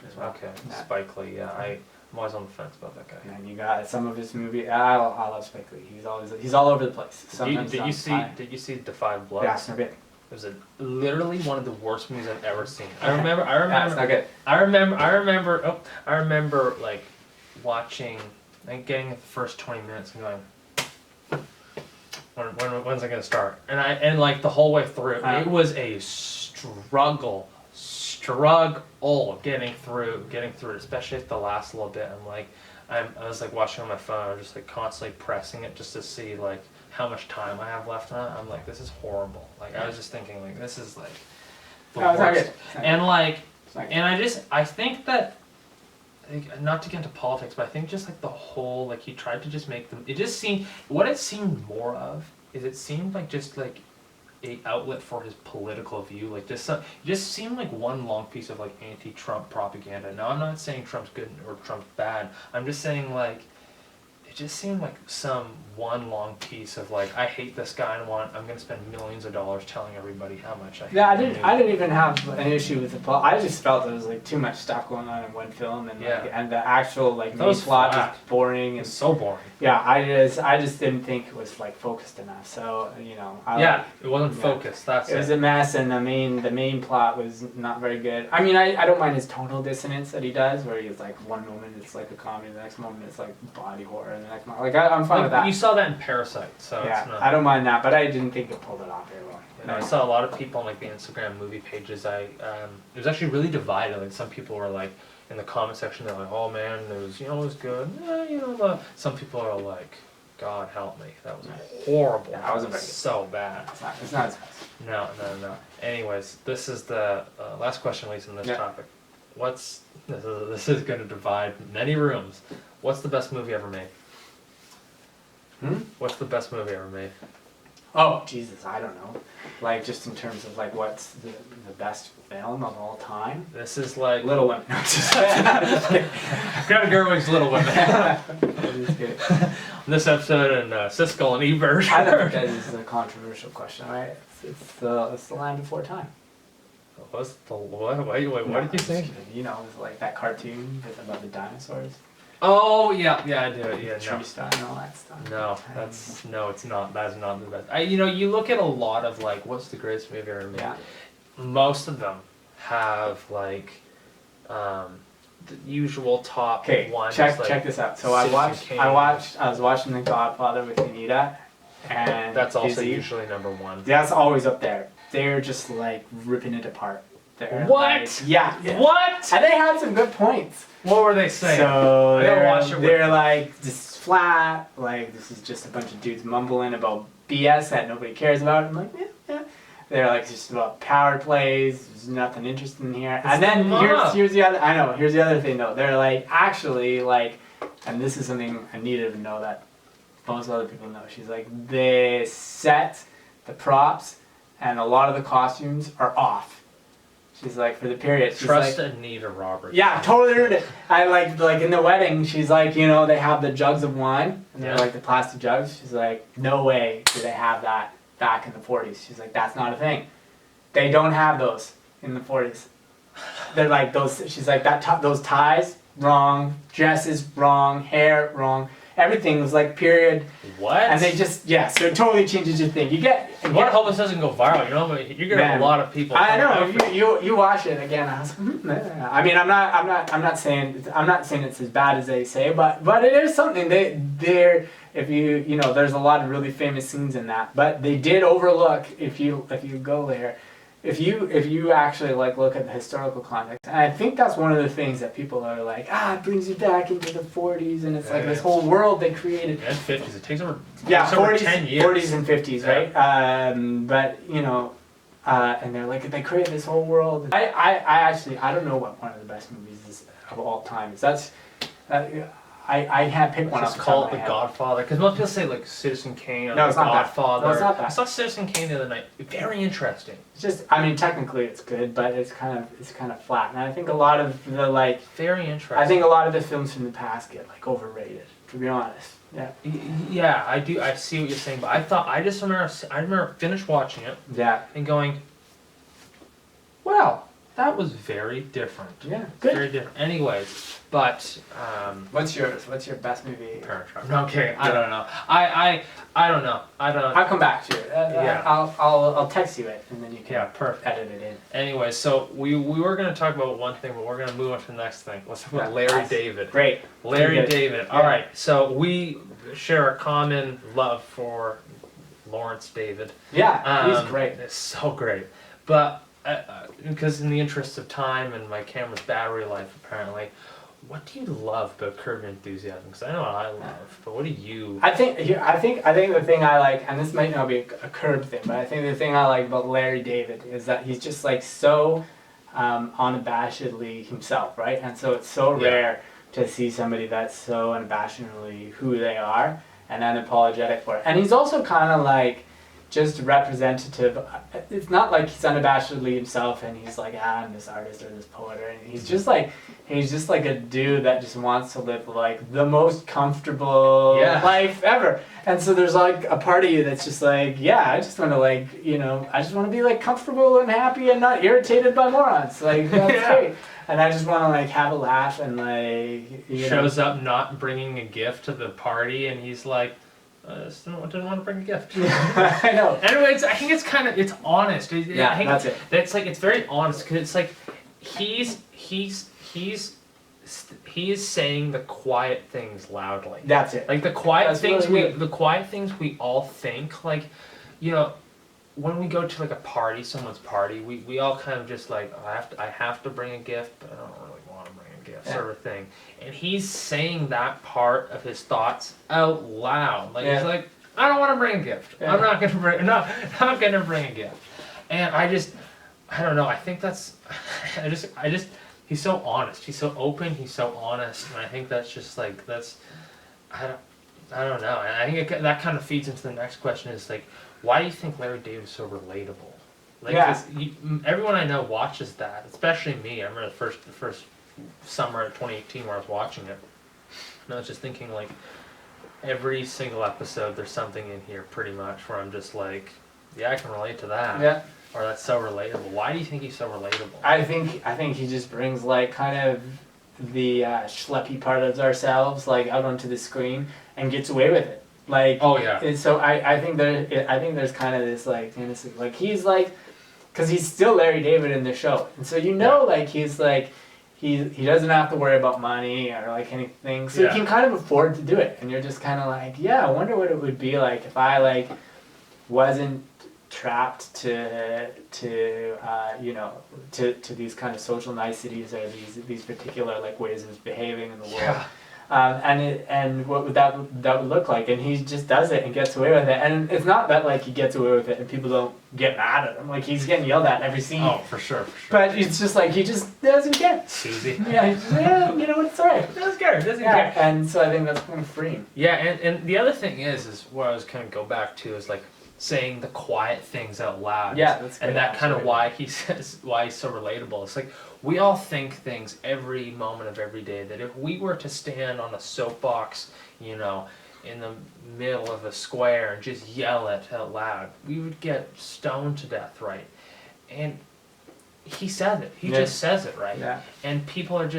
as well. Okay, Spike Lee. Yeah, I'm always on the fence about that guy. And you got some of his movies. I love Spike Lee. He's all over the place. Did you see Defy Blood? Yeah, it's no good. It was literally one of the worst movies I've ever seen. I remember. It's not good. I remember like watching and getting the first 20 minutes and going, when's it gonna start? And like the whole way through, it was a struggle getting through it, especially at the last little bit. I was like watching on my phone. I was just like constantly pressing it just to see like how much time I have left on it. I'm like, this is horrible. Like I was just thinking like this is like the worst. And like, and I think that, not to get into politics, but I think just like the whole, like he tried to just make them, what it seemed more of is it seemed like just like a outlet for his political view, like it just seemed like one long piece of like anti-Trump propaganda. Now I'm not saying Trump's good or Trump's bad, I'm just saying like it just seemed like some one long piece of like, I hate this guy and I'm going to spend millions of dollars telling everybody how much I hate him. I didn't even have an issue with the plot. I just felt there was like too much stuff going on in one film, and and the actual like main plot was boring. It's so boring. Yeah, I just didn't think it was like focused enough. So it wasn't focused. It was a mess, and the main plot was not very good. I mean, I don't mind his tonal dissonance that he does, where he's like one moment it's like a comedy, the next moment it's like body horror, and the next moment I'm fine with that. You saw that in Parasite, so yeah, it's not... I don't mind that, but I didn't think it pulled it off very well. I saw a lot of people on like the Instagram movie pages. It was actually really divided. Like some people were like in the comment section, they're like, "Oh man, it was good." Some people are like, "God help me, that was horrible. Yeah, that wasn't very good. So bad." It's not as bad. No. Anyways, this is the last question, at least in this topic. This is going to divide many rooms. What's the best movie ever made? What's the best movie ever made? Oh, Jesus, I don't know. Like, just in terms of, like, what's the best film of all time? This is like... Little Women. Greta Gerwig's Little Women. Just kidding. This episode and Siskel and Ebert. I don't think that is a controversial question, right? It's the Land Before Time. What's the... What? Wait, what did you say? You know, it's like that cartoon about the dinosaurs. Oh yeah, I do. Yeah, tree stuff and all that stuff. No, it's not. That's not the best. You look at a lot of like, what's the greatest movie ever made? Yeah. Most of them have like, the usual top one. Check this out. So I was watching The Godfather with Anita, and That's also Izzy. usually number one. That's always up there. They're just like ripping it apart. They're What? Like, yeah. What? And they had some good points. What were they saying? So I gotta watch it with they're you. like, this is flat. Like, this is just a bunch of dudes mumbling about BS that nobody cares about. I'm like, yeah. They're like, just about power plays. There's nothing interesting here. And then here's the other. I know. Here's the other thing though. They're like, actually, like, and this is something I needed to know that most other people know. She's like, the set, the props, and a lot of the costumes are off. She's like, for the period. She's Trust like, Anita Roberts. yeah, totally ruined it. I like in the wedding, she's like, you know, they have the jugs of wine, and they're like the plastic jugs. She's like, no way do they have that back in the 40s. She's like, that's not a thing. They don't have those in the 40s. They're like those. She's like those ties wrong, dresses wrong, hair wrong. Everything was like period. What? And they just so it totally changes your thing. You get. What? I hope this doesn't go viral. You know, you're gonna have a lot of people. I know. You watch it again. I was like, I mean, I'm not saying it's as bad as they say, but it is something. They're if you know, there's a lot of really famous scenes in that, but they did overlook if you go there. If you actually like look at the historical context, and I think that's one of the things that people are like, it brings you back into the 40s, and it's like this whole world they created. And 50s. It takes over. 40s, 10 years. 40s and 50s, right? But you know, and they're like, they created this whole world. I don't know what one of the best movies is of all time is. That's I can't pick one. Just call it The Godfather, because most people say like Citizen Kane or No, The it's not that. Godfather. No, it's not that. I saw Citizen Kane the other night. Very interesting. It's just, I mean, technically it's good, but it's kind of flat. And I think a lot of the like, Very interesting. I think a lot of the films from the past get like overrated, to be honest. Yeah. Yeah, I do. I see what you're saying, but I remember finished watching it. Yeah. And going, well, that was very different. Yeah. Good. Very different. Anyways, but What's yours? What's your best movie? Parent Trap. Okay, I don't know. I don't know. I'll come back to it. Yeah. I'll text you it, and then you can perfect. edit it in. Anyway, so we were going to talk about one thing, but we're going to move on to the next thing. Let's talk about Larry David. Great. Larry David. All right. So we share a common love for Lawrence David. Yeah, he's great. It's so great. But because in the interest of time and my camera's battery life, apparently, what do you love about Curb Your Enthusiasm? Because I know what I love, but what do you? I think the thing I like, and this might not be a Curb thing, but I think the thing I like about Larry David is that he's just like so unabashedly himself, right? And so it's so rare to see somebody that's so unabashedly who they are and unapologetic for it. And he's also kind of like just representative. It's not like he's unabashedly himself and he's like, I'm this artist or this poet or anything. He's just like a dude that just wants to live like the most comfortable life ever. And so there's like a part of you that's just like, I just want to like, I just want to be like comfortable and happy and not irritated by morons. Like, that's great. And I just want to like have a laugh and like, shows up not bringing a gift to the party and he's like, I just didn't want to bring a gift. I know. Anyways, I think it's honest. I think that's it. It's like, it's very honest because it's like he is saying the quiet things loudly. That's it. Like the quiet things we all think, like, when we go to like a party, someone's party, we all kind of just like, I have to bring a gift, but I don't really want to bring a gift, sort of thing. And he's saying that part of his thoughts out loud. Like he's like, I don't want to bring a gift. Yeah. I'm not gonna bring a gift. And I don't know. I think that's, he's so honest. He's so open. He's so honest. And I think that's just like, I don't know. And I think that kind of feeds into the next question is like, why do you think Larry David is so relatable? Like, everyone I know watches that, especially me. I remember the first summer of 2018 where I was watching it. And I was just thinking like, every single episode there's something in here pretty much where I'm just like, I can relate to that. Yeah. Or that's so relatable. Why do you think he's so relatable? I think he just brings like kind of the schleppy part of ourselves like out onto the screen and gets away with it. Like, and so I think there's kind of this like innocent, like he's like, because he's still Larry David in the show, and so like he doesn't have to worry about money or like anything, so he can kind of afford to do it. And you're just kind of like, yeah, I wonder what it would be like if I like wasn't trapped to these kind of social niceties or these particular like ways of behaving in the world. And what would that would look like? And he just does it and gets away with it. And it's not that like he gets away with it and people don't get mad at him. Like he's getting yelled at in every scene. Oh, for sure. But it's just like he just doesn't care. Susie. Yeah, you know, it's alright. Doesn't care. And so I think that's kind of freeing. Yeah, and the other thing is what I was kind of go back to is like saying the quiet things out loud. Yeah, that's good. And that kind of why he's so relatable. It's like we all think things every moment of every day that if we were to stand on a soapbox, you know, in the middle of a square and just yell it out loud, we would get stoned to death, right? And he said it. He just says it, right? Yeah. And people are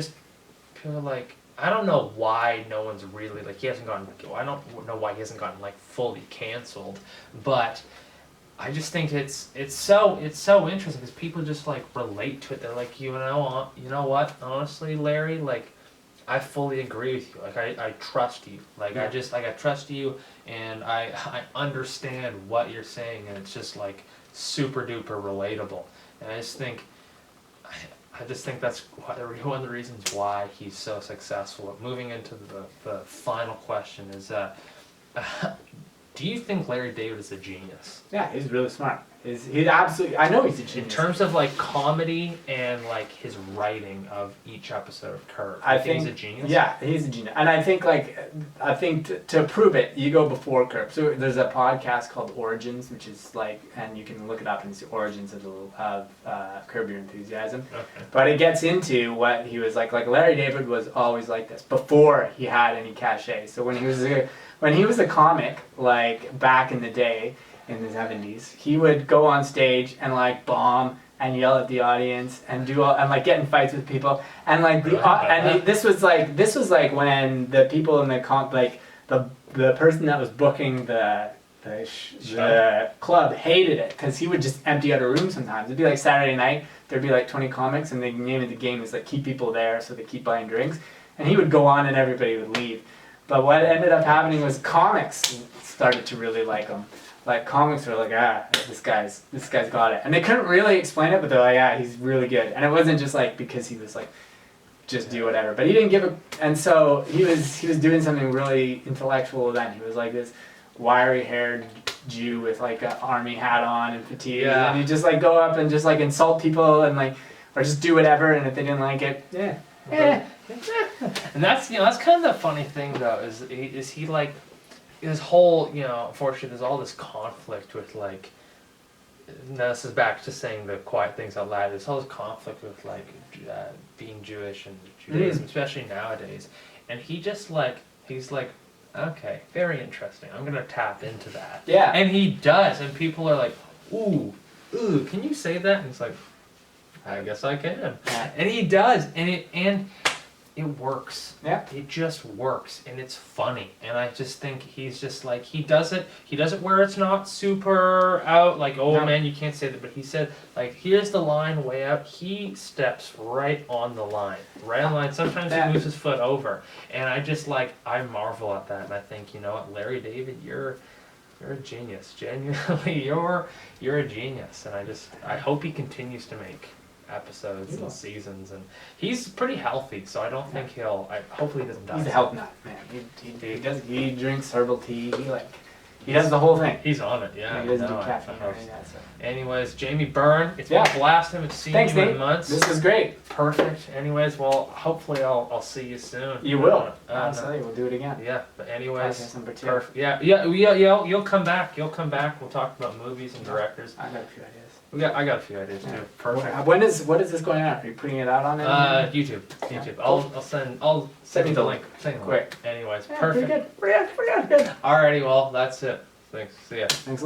like, I don't know why no one's really like I don't know why he hasn't gotten like fully canceled, but I just think it's so interesting because people just like relate to it. They're like, you know what? Honestly, Larry, like I fully agree with you. Like I trust you. Like I trust you, and I understand what you're saying, and it's just like super duper relatable. And I just think that's one of the reasons why he's so successful. Moving into the final question is, do you think Larry David is a genius? Yeah, he's really smart. He's absolutely. I know he's a genius. In terms of like comedy and like his writing of each episode of Curb, I think he's a genius. Yeah, he's a genius, and I think to prove it, you go before Curb. So there's a podcast called Origins, which is like, and you can look it up and see Origins of Curb Your Enthusiasm. Okay. But it gets into what he was like. Like Larry David was always like this before he had any cachet. So when he was a comic, like back in the day, in the 70s, he would go on stage and like bomb and yell at the audience and and like get in fights with people and like this was like when the people in the person that was booking the club hated it because he would just empty out a room sometimes. It'd be like Saturday night, there'd be like 20 comics, and the name of the game is like keep people there so they keep buying drinks, and he would go on and everybody would leave. But what ended up happening was comics started to really like him. Like comics were like, this guy's got it, and they couldn't really explain it, but they're like, yeah, he's really good. And it wasn't just like because he was like, just do whatever. But he didn't give a, and so he was doing something really intellectual then. He was like this wiry-haired Jew with like an army hat on and fatigue, and he'd just like go up and just like insult people and like, or just do whatever, and if they didn't like it, And that's kind of the funny thing though, is he like. His whole, unfortunately, there's all this conflict with, like, now this is back to saying the quiet things out loud, there's all this conflict with, like, being Jewish and Judaism, especially nowadays. And he's like, okay, very interesting, I'm going to tap into that. Yeah. And he does, and people are like, ooh, can you say that? And he's like, I guess I can. And he does, and it works. Yeah. It just works, and it's funny. And I just think he's just like, he does it where it's not super out, like, man, you can't say that. But he said, like, here's the line way out. He steps right on the line. Sometimes he moves his foot over. And I just like, I marvel at that. And I think, you know what, Larry David, you're a genius. Genuinely, you're a genius. And I hope he continues to make episodes and seasons, and he's pretty healthy, so I don't think hopefully he doesn't die. He's a health nut, man. He drinks herbal tea, he does the whole thing. He's on it, he doesn't do caffeine or anything. Anyways, Jamie Burren, it's been a blast. I haven't seen you in months. This was great. Perfect. Anyways, well, hopefully I'll see you soon. You will. Absolutely, we'll do it again. Yeah, but anyways, podcast number 2. Perfect. Yeah, you'll come back. We'll talk about movies and directors. I got a few ideas. I got a few ideas too. Perfect. What is this going out? Are you putting it out on it? YouTube. I'll send you the link. Quick. Anyways, yeah, perfect. Pretty good. Alrighty, well, that's it. Thanks. See ya. Thanks.